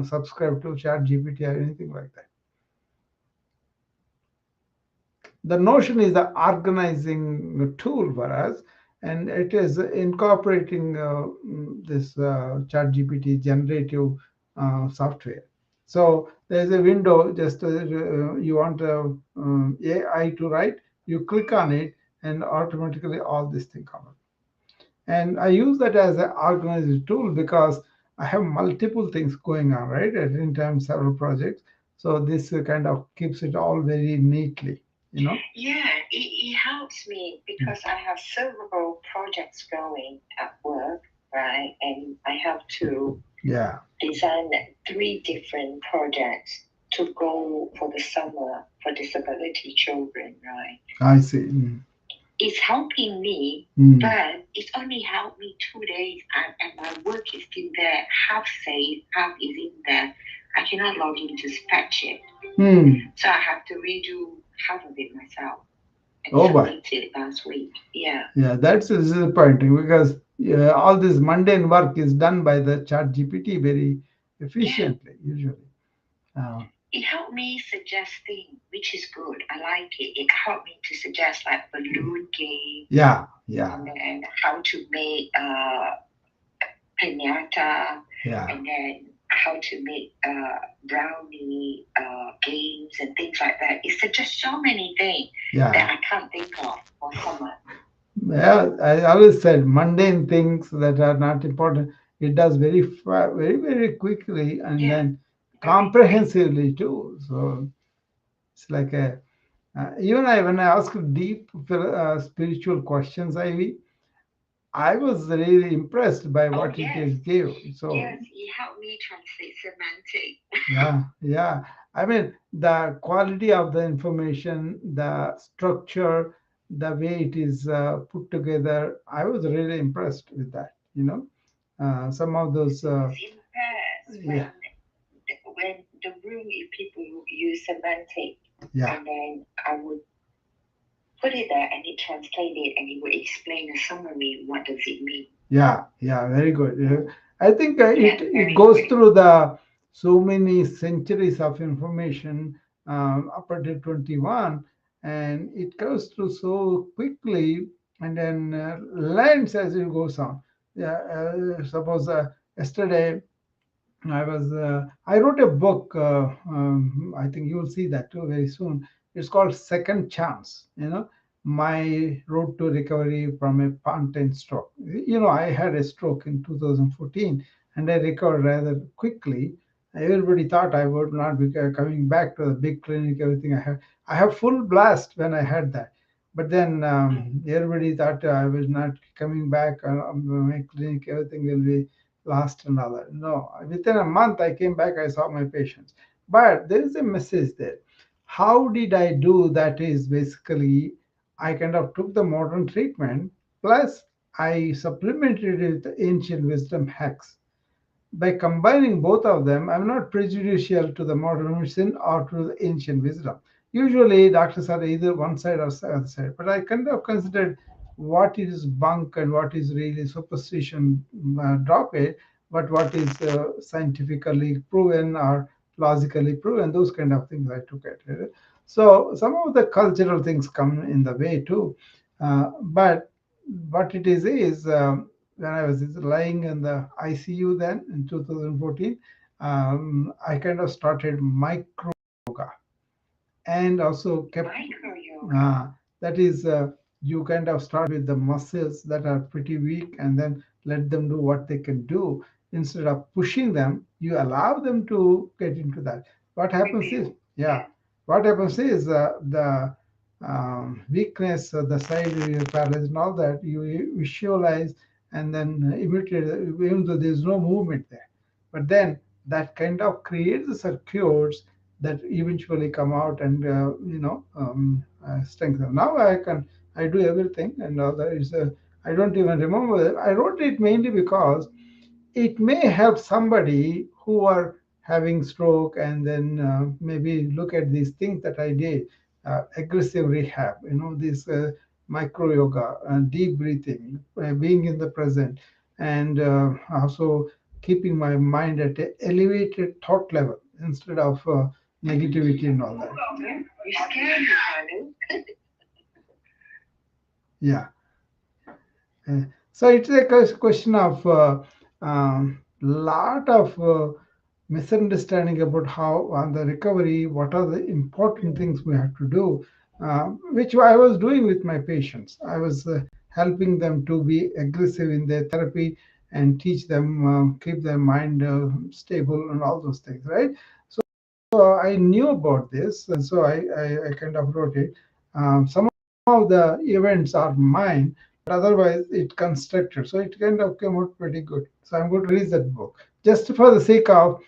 subscribe to ChatGPT or anything like that. The Notion is the organizing tool for us, and it is incorporating this ChatGPT generative software. So there's a window, just you want AI to write, you click on it, and automatically all this thing comes. And I use that as an organizing tool because I have multiple things going on, right? At any time, several projects. So this kind of keeps it all very neatly. Yeah, it helps me because I have several projects going at work, right? And I have to Yeah, design 3 different projects to go for the summer for disability children, right? I see. Mm. It's helping me, Mm. but it's only helped me 2 days, and my work is still there, half saved, half is in there. I cannot log in to fetch it, Mm. so I have to redo half of it myself and Oh boy. submit it last week. Yeah. Yeah, that's disappointing because all this mundane work is done by the chat GPT very Yeah. efficiently, usually. Uh, It helped me suggest things, which is good. I like it. It helped me to suggest like balloon game yeah, yeah, and then how to make pinata yeah, and then how to make brownie games and things like that. It's just so many things yeah. that I can't think of for someone. Yeah, I always said mundane things that are not important. It does very, very quickly and Yeah, then very quick. comprehensively too. So it's like even when I ask deep spiritual questions, I was really impressed by Oh what it yes, is gave. So yes. It helped me translate semantic. yeah, yeah. I mean, the quality of the information, the structure, the way it is put together, I was really impressed with that. Some of those, It's impressed yeah, when the room if people use semantic, yeah, and then I would put it there and it translate it and it would explain a summary what does it mean. yeah. Very good. I think Yeah, it very goes quick. through the so many centuries of information up until 21, and it goes through so quickly, and then learns as it goes on. Yeah, suppose yesterday I wrote a book. I think you will see that too very soon. It's called Second Chance. My road to recovery from a fountain stroke. I had a stroke in 2014, and I recovered rather quickly. Everybody thought I would not be coming back to the big clinic. Everything I have full blast when I had that. But then everybody thought I was not coming back. My clinic, everything will be last another. No, within a month I came back, I saw my patients. But there is a message there. How did I do that? Is basically I kind of took the modern treatment, plus I supplemented it with ancient wisdom hacks. By combining both of them, I'm not prejudicial to the modern medicine or to the ancient wisdom. Usually, doctors are either one side or the other side, but I kind of considered what is bunk and what is really superstition, drop it, but what is scientifically proven or logically proven, those kind of things I took it. So some of the cultural things come in the way too. But what it is when I was lying in the ICU then in 2014, I kind of started micro yoga and also kept Micro yoga. that is you kind of start with the muscles that are pretty weak and then let them do what they can do. Instead of pushing them, you allow them to get into that. What happens is, yeah, what happens is the weakness, the side paralysis, and all that, you visualize and then imitate, even though there's no movement there. But then that kind of creates the circuits that eventually come out and strengthen. Now I do everything and all that is I don't even remember. I wrote it mainly because it may help somebody who are having stroke and then maybe look at these things that I did, aggressive rehab, this micro yoga, deep breathing, being in the present, and also keeping my mind at an elevated thought level instead of negativity and all that. You scared me, Hanu. Yeah. So it's a question of lot of misunderstanding about how on the recovery, what are the important things we have to do, which I was doing with my patients. I was helping them to be aggressive in their therapy and teach them, keep their mind stable and all those things, right? So I knew about this, and so I kind of wrote it. Some of the events are mine, but otherwise it constructed. So it kind of came out pretty good. So I'm going to release that book just for the sake of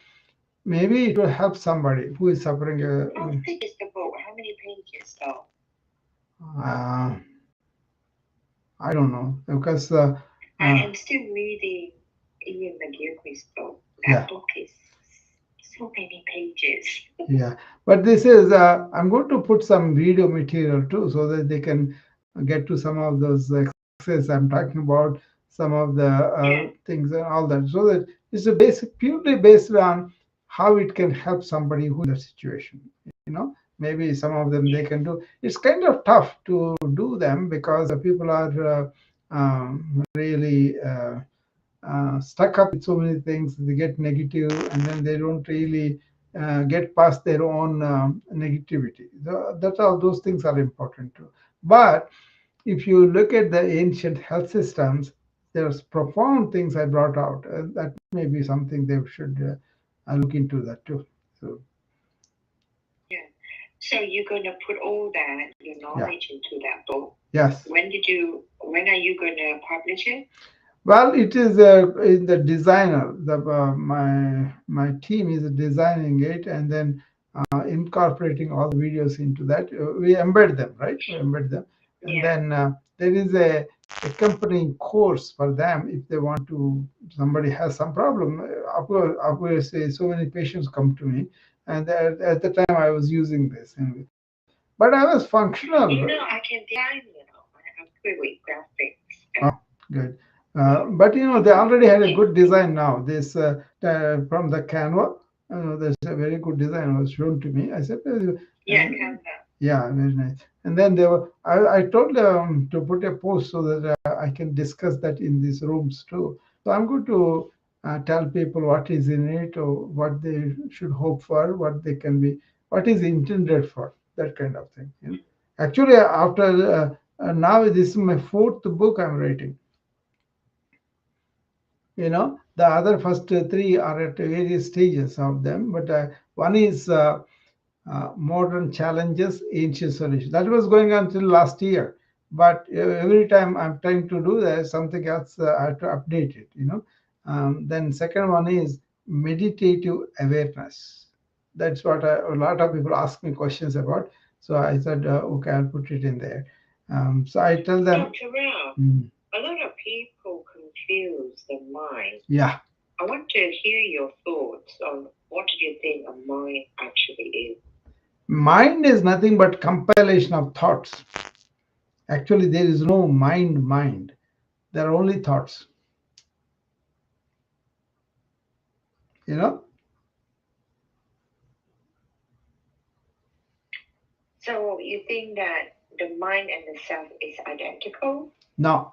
maybe it will help somebody who is suffering. How thick is the book? How many pages though? Uh, I don't know because I am still reading Ian McGilchrist's book. yeah. That book is so many pages. Yeah, but this is I'm going to put some video material too, so that they can get to some of those exercises I'm talking about, some of the things and all that, so that it's a basic, purely based on how it can help somebody who is in that situation. Maybe some of them they can do. It's kind of tough to do them because people are really. Stuck up with so many things. They get negative, and then they don't really get past their own negativity. That's all. Those things are important too. But if you look at the ancient health systems, there's profound things I brought out. That may be something they should look into that too. So Yeah. So you're gonna put all that your knowledge into that book. yes. When are you gonna publish it? Well, it is in the designer. My team is designing it and then incorporating all the videos into that. We embed them, right? We embed them, and then there is a accompanying course for them if they want to. Somebody has some problem. Obviously, so many patients come to me, and at the time I was using this, but I was functional. I can design. I'm good with graphics. Oh, good. But they already had a good design now. This from the Canva, there's a very good design was shown to me. I said, Canva. Yeah, very nice. And then they were. I told them to put a post so that I can discuss that in these rooms too. So I'm going to tell people what is in it or what they should hope for, what they can be, what is intended for, that kind of thing. Actually, after now this is my fourth book I'm writing. The other first three are at various stages of them, but one is modern challenges, ancient solutions. That was going on till last year, but every time I'm trying to do that, something else I have to update it. Then second one is meditative awareness. That's what a lot of people ask me questions about. So I said, okay, I'll put it in there. So I tell them. Dr. Rao, a lot of people confuse the mind. Yeah. I want to hear your thoughts on what do you think a mind actually is. Mind is nothing but compilation of thoughts. Actually, there is no mind. There are only thoughts. So you think that the mind and the self is identical? No,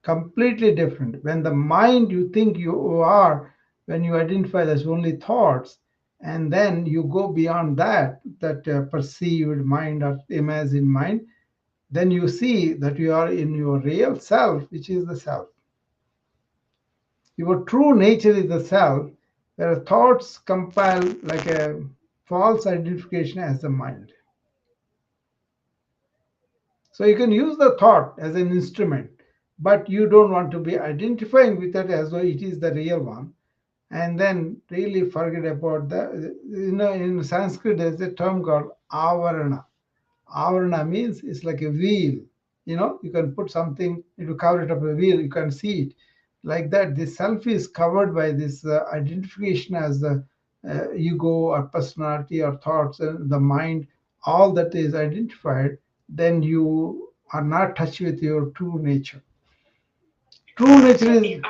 completely different. When the mind you think you are, when you identify as only thoughts, and then you go beyond that perceived mind or imagined mind, then you see that you are in your real self, which is the self. Your true nature is the self, where thoughts compile like a false identification as the mind. So you can use the thought as an instrument, but you don't want to be identifying with it as though it is the real one, and then really forget about the, in Sanskrit there's a term called avarana. Avarana means it's like a wheel. You can put something, you cover it up a wheel, you can see it. Like that, the self is covered by this identification as the ego or personality or thoughts and the mind, all that is identified. Then you are not touched with your true nature. True nature So is,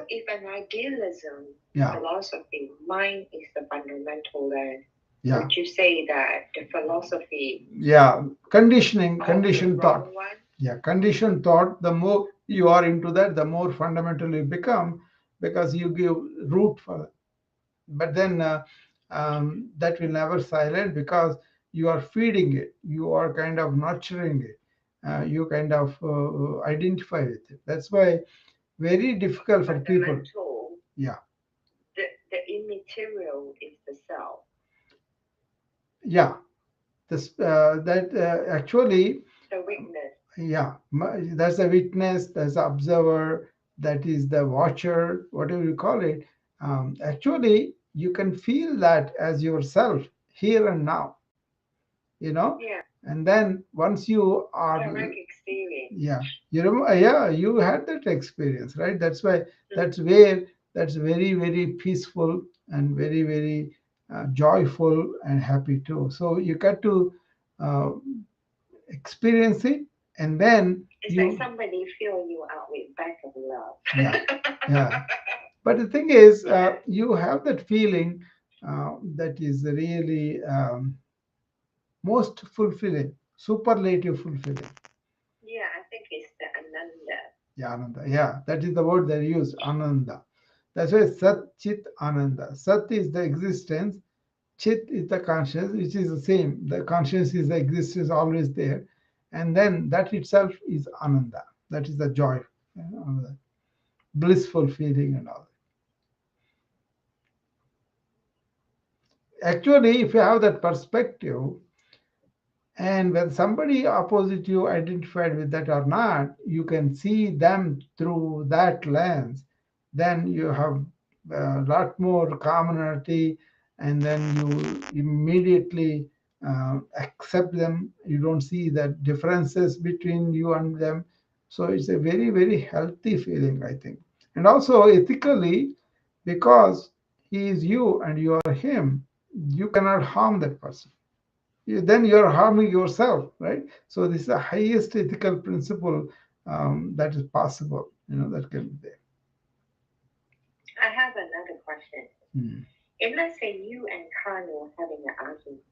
if an idealism yeah, philosophy, mind is the fundamental then, yeah, would you say that the philosophy yeah. of the Conditioned thought. wrong one? Yeah, conditioned thought, the more you are into that, the more fundamental you become, because you give root for it. But then that will never silent, because you are feeding it, you are kind of nurturing it, you kind of identify with it. That's why very difficult for But the people. mental, Yeah, the immaterial is the self. yeah. This that actually, The weakness. yeah, that's the witness, that's the observer, that is the watcher, whatever you call it. Actually, you can feel that as yourself here and now, you know. Yeah. And then once you are, Direct experience. yeah, you remember, yeah, you had that experience, right? That's why, Mm. that's very, very peaceful and very, very joyful and happy too. So you got to uh, experience it, and then It's like you, somebody filling you out with back of love. yeah, yeah. But the thing is, Yeah. you have that feeling that is really most fulfilling, superlative fulfilling. Yeah, I think it's the ananda. Yeah, Ananda. Yeah, that is the word they use, Ananda. That's why Sat Chit Ananda. Sat is the existence, Chit is the conscious, which is the same. The conscious is the existence always there. And then that itself is Ananda. That is the joy, the blissful feeling and all. Actually, if you have that perspective, and when somebody opposite you identified with that or not, you can see them through that lens. Then you have a lot more commonality, and then you immediately accept them. You don't see the differences between you and them. So it's a very, very healthy feeling, I think. And also ethically, because he is you and you are him, you cannot harm that person. Then you're harming yourself, right? So this is the highest ethical principle that is possible, that can be there. I have another question. Hmm. If let's say you and Kano are having an argument,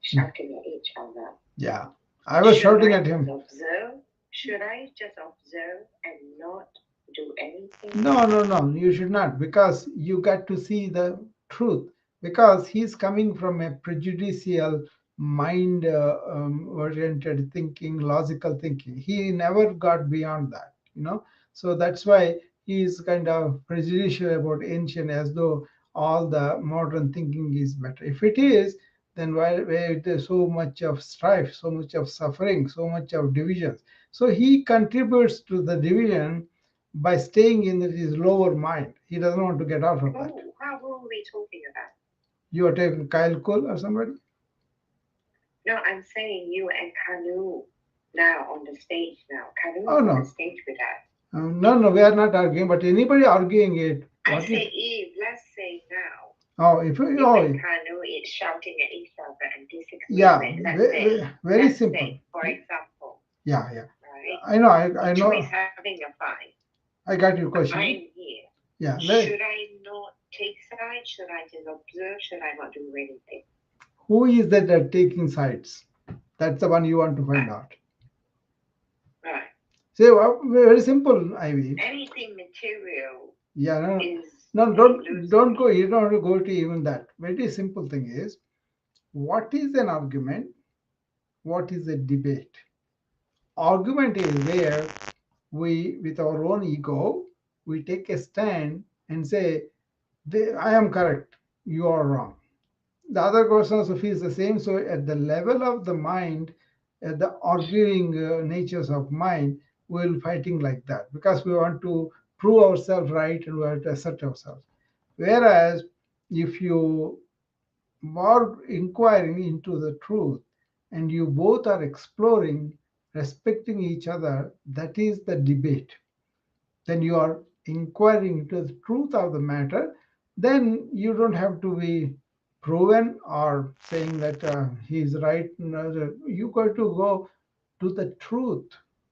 shouting at each other, Yeah, I was should shouting I at him. observe? Should I just observe and not do anything? No, no, no, you should not, because you got to see the truth. Because he's coming from a prejudicial mind oriented thinking, logical thinking. He never got beyond that. So that's why he is kind of prejudicial about ancient, as though all the modern thinking is better. If it is, then why where there's so much of strife, so much of suffering, so much of divisions? So he contributes to the division by staying in his lower mind. He doesn't want to get out of that. Who are we talking about? You are taking Kyle Cole or somebody? No, I'm saying you and Kanu now on the stage now. Kanu is Oh, on the no. stage with us. No, no, we are not arguing, but anybody arguing it. I What say if? if, let's say now. Oh, if you, You oh, and Kanu is shouting at each other and yeah, disagreement. Let's say, very simple. say, for example, Yeah, yeah. right? I know, I Two know. is having a fight. I got your I'm question. here. Yeah. Should I not take sides? Should I just observe? Should I not do anything? Who is that taking sides? That's the one you want to find out. Right. So very simple, Ivy. Anything material Yeah, no, is no, illusory. don't go. You don't have to go to even that. Very simple thing is, what is an argument? What is a debate? argument is where we, with our own ego, we take a stand and say, I am correct, you are wrong. The other person also feels the same. So at the level of the mind, at the arguing natures of mind, we'll fighting like that because we want to prove ourselves right and we want to assert ourselves. Whereas if you are inquiring into the truth and you both are exploring, respecting each other, that is the debate. Then you are inquiring into the truth of the matter, then you don't have to be proven or saying that he's right. No, you got to go to the truth.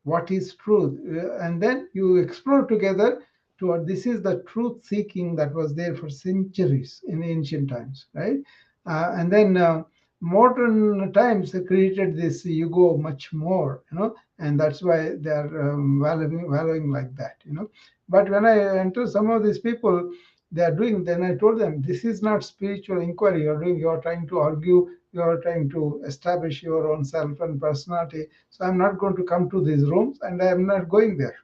What is truth? And then you explore together toward this is the truth seeking that was there for centuries in ancient times, right? And then modern times created this ego much more, and that's why they are valuing like that, But when I enter some of these people, they are doing, then I told them, this is not spiritual inquiry you're doing. You're trying to argue, you're trying to establish your own self and personality. So I'm not going to come to these rooms and I'm not going there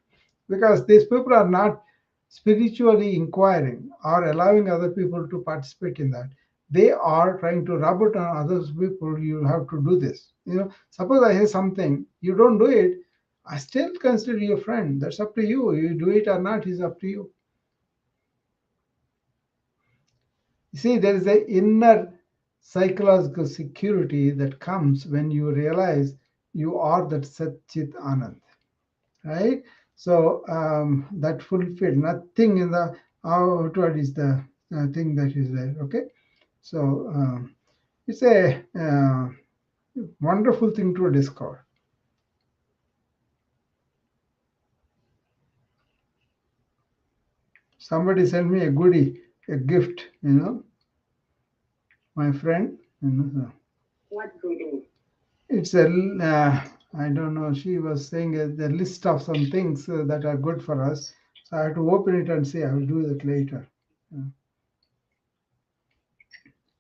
because these people are not spiritually inquiring or allowing other people to participate in that. They are trying to rub it on other people. You have to do this. Suppose I say something, you don't do it, I still consider you a friend. That's up to you. You do it or not is up to you. You see, there is an inner psychological security that comes when you realize you are that Sat Chit Anand, right? So that fulfilled, nothing in the outward is the thing that is there, okay? So it's a wonderful thing to discover. Somebody sent me a goodie, a gift, my friend. So What goodie? it's a, I don't know, she was saying the list of some things that are good for us. So I have to open it and say, I will do that later. Yeah.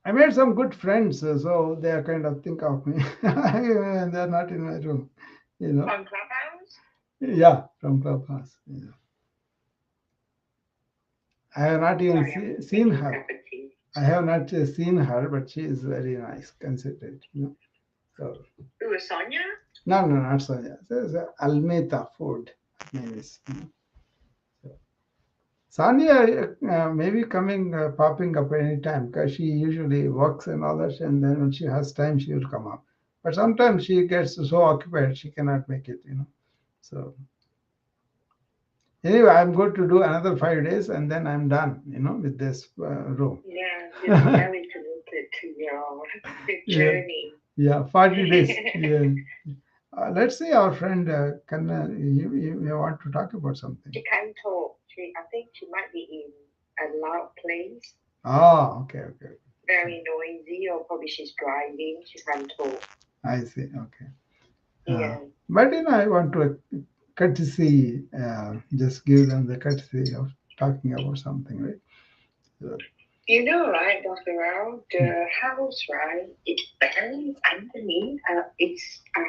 I made some good friends, so they are kind of think of me. They're not in my room, From Clubhouse? Yeah, from Clubhouse. Yeah. I have not even Sorry, I'm seen making her. cup of tea. I have not seen her, but she is very nice, considerate. So Who is Sonia? no, not Sonia. There's Almeta Ford. Her name is. So, Sonia may be coming, popping up anytime because she usually works and all that, and then when she has time, she will come up. But sometimes she gets so occupied she cannot make it. So anyway, I'm going to do another 5 days and then I'm done, with this room. Yeah, just very committed to your journey. Yeah, 40 days. Yeah. Let's see, our friend you want to talk about something. She can't talk. I think she might be in a loud place. Oh, okay. Very noisy, or probably she's driving. She can't talk. I see. Okay. Yeah. But I want to courtesy, just give them the courtesy of talking about something, right? So, Right, Dr. Rao, the house, right? It's barely underneath. I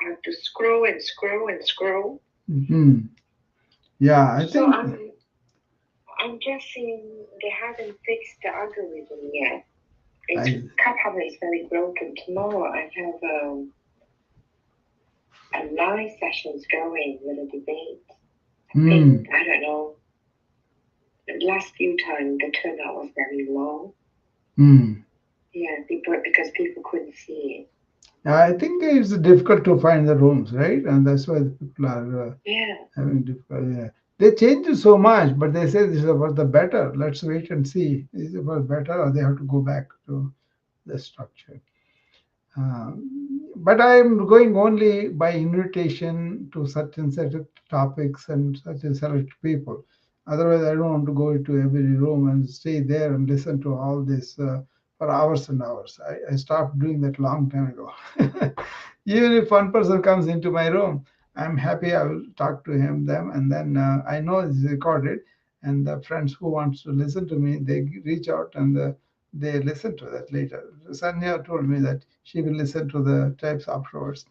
have to scroll and scroll and scroll. mm-hmm. Yeah, I So think. I'm guessing they haven't fixed the algorithm yet. Clubhouse is very broken. Tomorrow I have a live sessions going with a debate. I think, I don't know. The last few times the turnout was very low. Yeah, because people couldn't see it. I think it's difficult to find the rooms, right? And that's why the people are having difficulty. Yeah. They change so much, but they say this is about the better. Let's wait and see. Is it about better or they have to go back to the structure? But I am going only by invitation to certain set of topics and certain select people. Otherwise, I don't want to go into every room and stay there and listen to all this for hours and hours. I stopped doing that long time ago. Even if one person comes into my room, I'm happy. I will talk to them, and then I know it's recorded. And the friends who wants to listen to me, they reach out and they listen to that later. Sanya told me that she will listen to the tapes afterwards.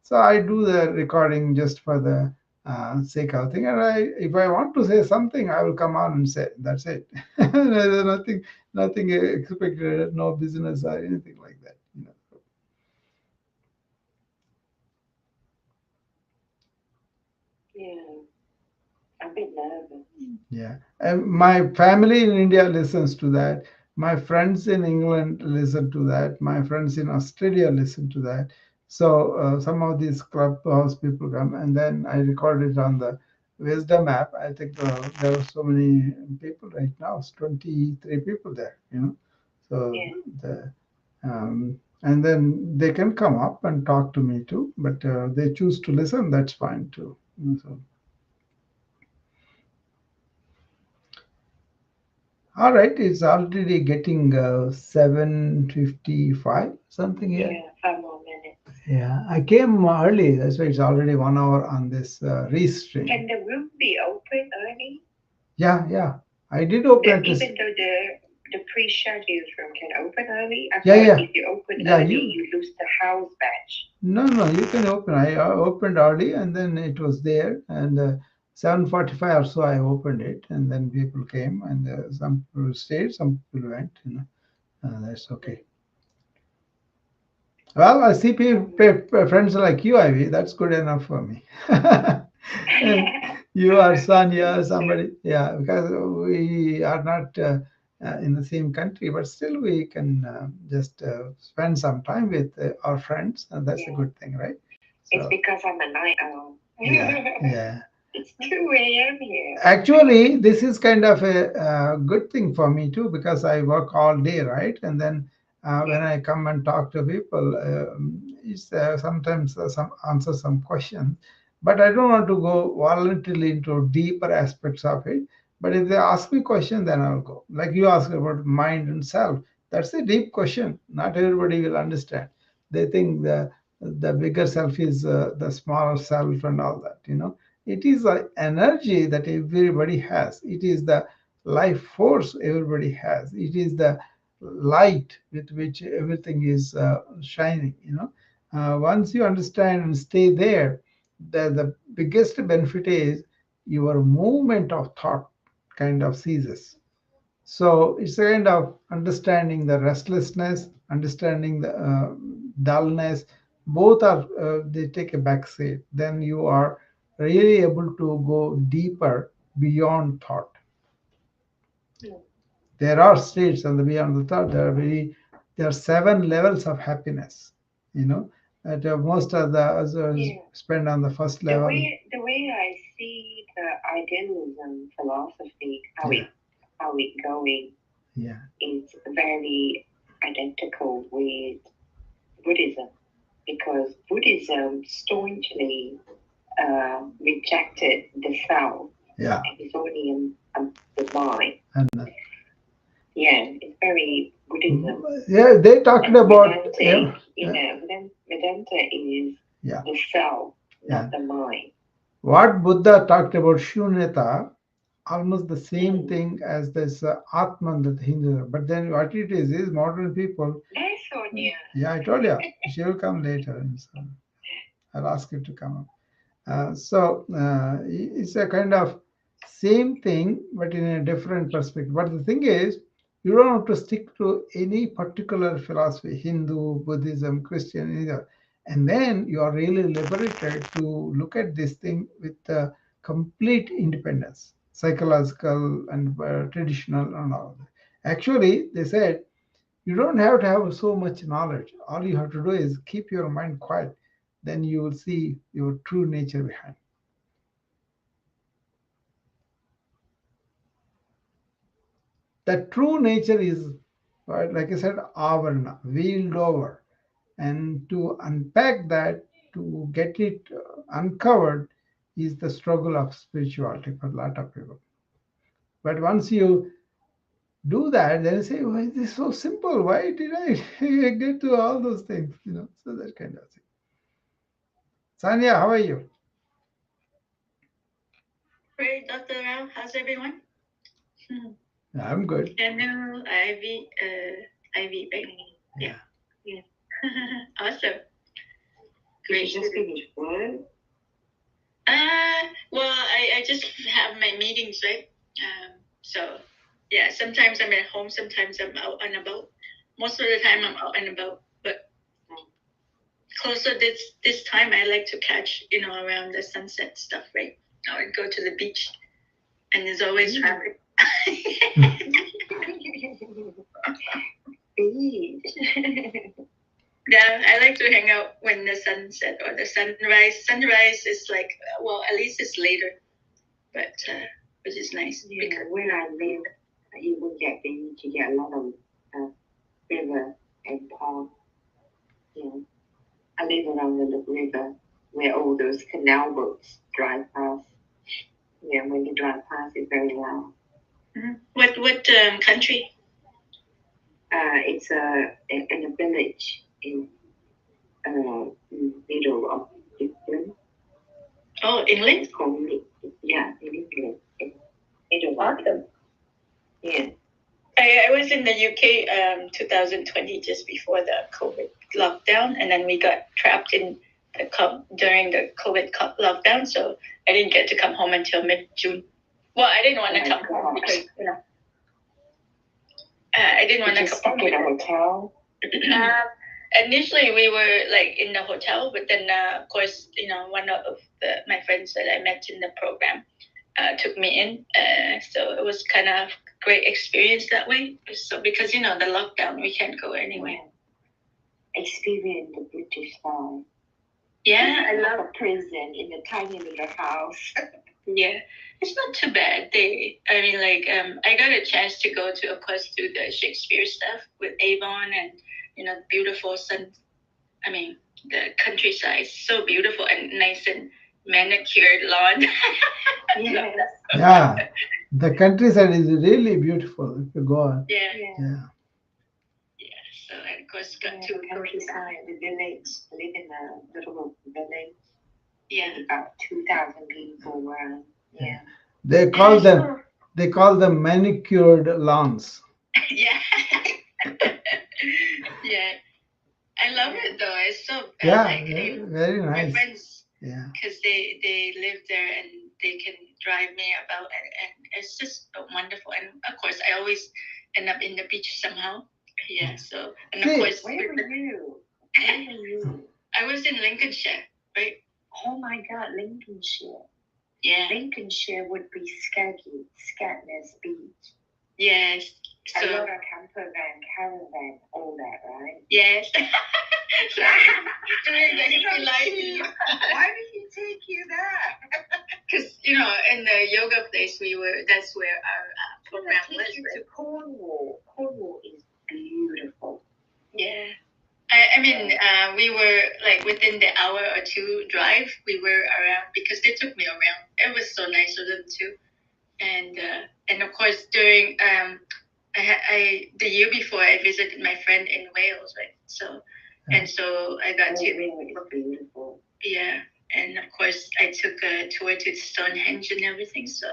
So I do the recording just for the sake of thing. And if I want to say something, I will come on and say. That's it. There's nothing expected, no business or anything like that. Yeah, I'm a bit nervous. Yeah. And my family in India listens to that. My friends in England listen to that. My friends in Australia listen to that. So some of these clubhouse people come, and then I record it on the Wisdom app. I think there are so many people right now. It's 23 people there. So Yeah. and then they can come up and talk to me too. But they choose to listen. That's fine too. So. All right, it's already getting 7:55 something here. Yeah, 5 more minutes. Yeah, I came early. That's why it's already 1 hour on this restream. Can the room be open early? Yeah. I did open it. Even though the pre-scheduled room can open early, I Yeah, thought yeah. if you open Yeah, early, you lose the house badge. No, you can open. I opened early and then it was there. And 7:45 or so, I opened it. And then people came and some people stayed, some people went. That's okay. Well, I see friends like you, Ivy. That's good enough for me. You are Sonia, somebody. Yeah, because we are not in the same country, but still we can just spend some time with our friends, and that's a good thing, right? It's because I'm a night owl. Yeah. It's 2 a.m. here. Actually, this is kind of a good thing for me too because I work all day, right? And then when I come and talk to people, it's sometimes some answer some questions, but I don't want to go voluntarily into deeper aspects of it. But if they ask me question, then I'll go. Like you asked about mind and self, that's a deep question. Not everybody will understand. They think the bigger self is the smaller self and all that. It is the energy that everybody has. It is the life force everybody has. It is the light with which everything is shining. Once you understand and stay there, the biggest benefit is your movement of thought kind of ceases. So it's a kind of understanding the restlessness, understanding the dullness. Both are they take a back seat. Then you are really able to go deeper beyond thought. There are states and the beyond the thought. There are 7 levels of happiness. That most of the others spend on the first level. The way I see the idealism philosophy, how it going, is very identical with Buddhism, because Buddhism staunchly rejected the self. Yeah. And it's only the mind. And, it's very Buddhism. Yeah, they talked about. Vedanta is the self, not the mind. What Buddha talked about Shunyata, almost the same thing as this Atman that Hindu. But then what it is modern people. That's Sonia. Yeah, I told you. She will come later. And so I'll ask her to come up. It's a kind of same thing, but in a different perspective. But the thing is, you don't have to stick to any particular philosophy, Hindu, Buddhism, Christian, either. And then you are really liberated to look at this thing with complete independence, psychological and traditional and all that. Actually, they said you don't have to have so much knowledge. All you have to do is keep your mind quiet. Then you will see your true nature behind. The true nature is, like I said, avarna, veiled over. And to unpack that, to get it uncovered, is the struggle of spirituality for a lot of people. But once you do that, then you say, why is this so simple? Why did I get to all those things? So that kind of thing. Sanya, how are you? Great, Dr. Rao. How's everyone? I'm good. Hello, Ivy. Ivy, right? Yeah. Awesome. Did you just finish work? Well, I just have my meetings, right? So yeah, sometimes I'm at home, sometimes I'm out and about. Most of the time I'm out and about, but closer this time I like to catch, around the sunset stuff, right? I would go to the beach and there's always traffic. Yeah, I like to hang out when the sunset or the sunrise. Sunrise is like, well, at least it's later, but which is nice. Yeah, because where I live, you will get beach, you get a lot of river and pond. Yeah, I live around the river where all those canal boats drive past. Yeah, when they drive past, it's very loud. What country? It's in a village in middle of England. Oh, England? It's called in England. Middle of Awesome. Yeah. I was in the UK 2020, just before the COVID lockdown, and then we got trapped in during the COVID lockdown, so I didn't get to come home until mid-June. Well, I didn't want to come home because, I didn't want to come home. Did you in a hotel? Initially, we were like in the hotel, but then, of course, one of my friends that I met in the program took me in. So it was kind of great experience that way. So because, the lockdown, we can't go anywhere. Experience the British style. Yeah, I love a prison in a tiny little house. Yeah, it's not too bad. I got a chance to go to, of course, do the Shakespeare stuff with Avon and, beautiful the countryside, so beautiful and nice and manicured lawn. Yes. Yeah, the countryside is really beautiful if you go on. Yeah. Yeah. So, and of course, got to countryside, the village, live in a little village. Yeah. About 2,000 people around. Yeah. They call them manicured lawns. Yeah. Yeah. I love it though. It's so very my nice. friends, Yeah. because they live there and they can drive me about, and it's just wonderful. And of course, I always end up in the beach somehow. Yeah. So, and of course, where were you? I was in Lincolnshire, right? Oh my God, Lincolnshire. Yeah. Lincolnshire would be Skegness Beach. Yes. So, a lot of camper van, caravan, all that, right? Yes. Doing the hippie life. Why did he take you there? Because, in the yoga place that's where our program was. To Cornwall. Cornwall is beautiful. Yeah. We were like within the hour or two drive, we were around because they took me around. It was so nice of them too. And of course during, the year before I visited my friend in Wales, right? So, and so I got to, beautiful. Yeah. And of course I took a tour to Stonehenge and everything. So,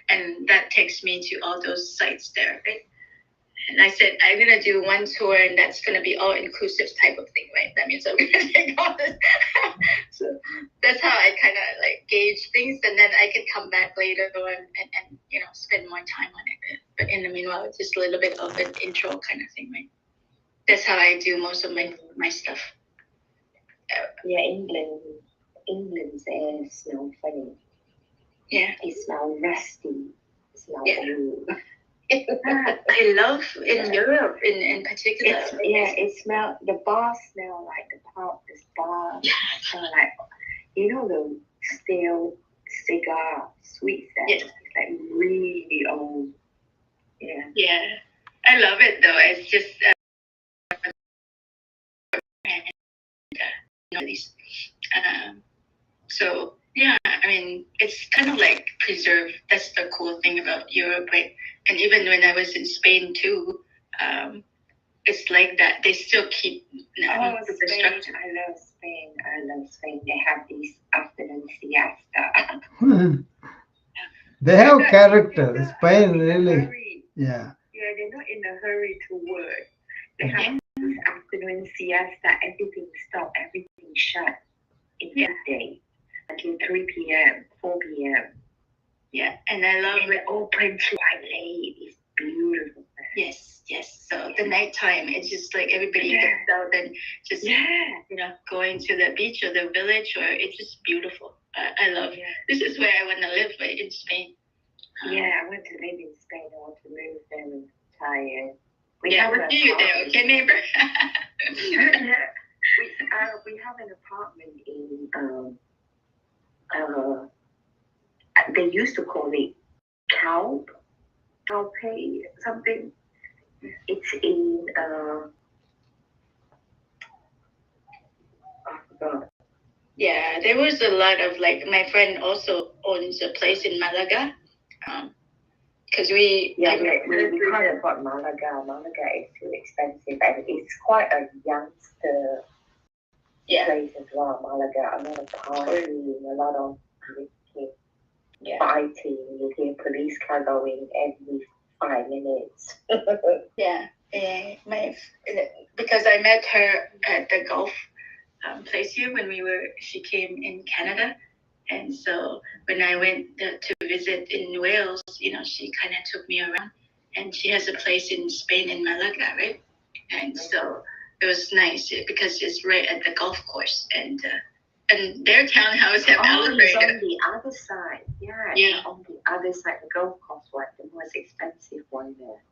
and that takes me to all those sites there, right? And I said, I'm going to do one tour and that's going to be all inclusive type of thing, right? That means I'm going to take all this. So that's how I kind of like gauge things. And then I could come back later and spend more time on it. But in the meanwhile, it's just a little bit of an intro kind of thing, right? That's how I do most of my stuff. Yeah, England's air smells funny. Yeah. It smells rusty. It smells old. I love in Europe in particular. The bar smell like the pub, this bar smell like, the stale cigar, sweet stuff. Yes. It's like really old. Yeah. Yeah. I love it though. It's just, so yeah, it's kind of like preserved. That's the cool thing about Europe, right? And even when I was in Spain too, it's like that. They still keep Spain. I love Spain. They have these afternoon siesta. They have character. Spain really. Yeah. Yeah, they're not in a hurry to work. They have this afternoon siesta. Everything stopped. Everything shut. day until 3 p.m., 4 p.m. Yeah, and I love And it. open to late. It's beautiful. Yes. So the nighttime, it's just like everybody gets out and just going to the beach or the village, or it's just beautiful. I love. This is where I want to live, right, in Spain. I want to live in Spain. I want to move there and retire. We'll see you there, okay, neighbor? We have an apartment in they used to call it Calpe something. It's in I forgot. Yeah, there was a lot of, like, my friend also owns a place in Malaga. Because we can't afford Malaga. Malaga is too expensive, and it's quite a youngster place as well. Malaga, a lot of partying, a lot of fighting. You hear police car going every 5 minutes. Because I met her at the golf place here when she came in Canada. And so when I went to visit in Wales, she kind of took me around, and she has a place in Spain, in Malaga, right? And so it was nice because it's right at the golf course, and their townhouse have elevator. It's on the other side. Yeah. On the other side, the golf course one, the most expensive one there.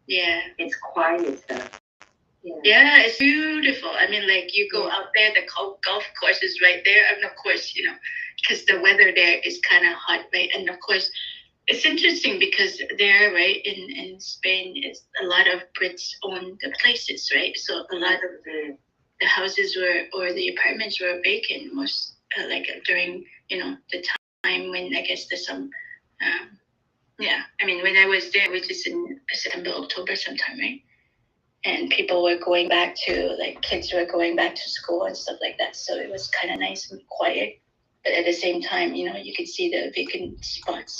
Yeah. It's quieter. Yeah, it's beautiful. I mean, like, you go out there, the golf course is right there. And of course, because the weather there is kind of hot, right? And of course, it's interesting because there, right, in Spain, it's a lot of Brits own the places, right? So a lot of the houses or the apartments were vacant most, during, the time when I guess there's some, I mean, when I was there, which is in September, October sometime, right? And people were going back to, kids were going back to school and stuff like that. So it was kind of nice and quiet. But at the same time, you could see the vacant spots.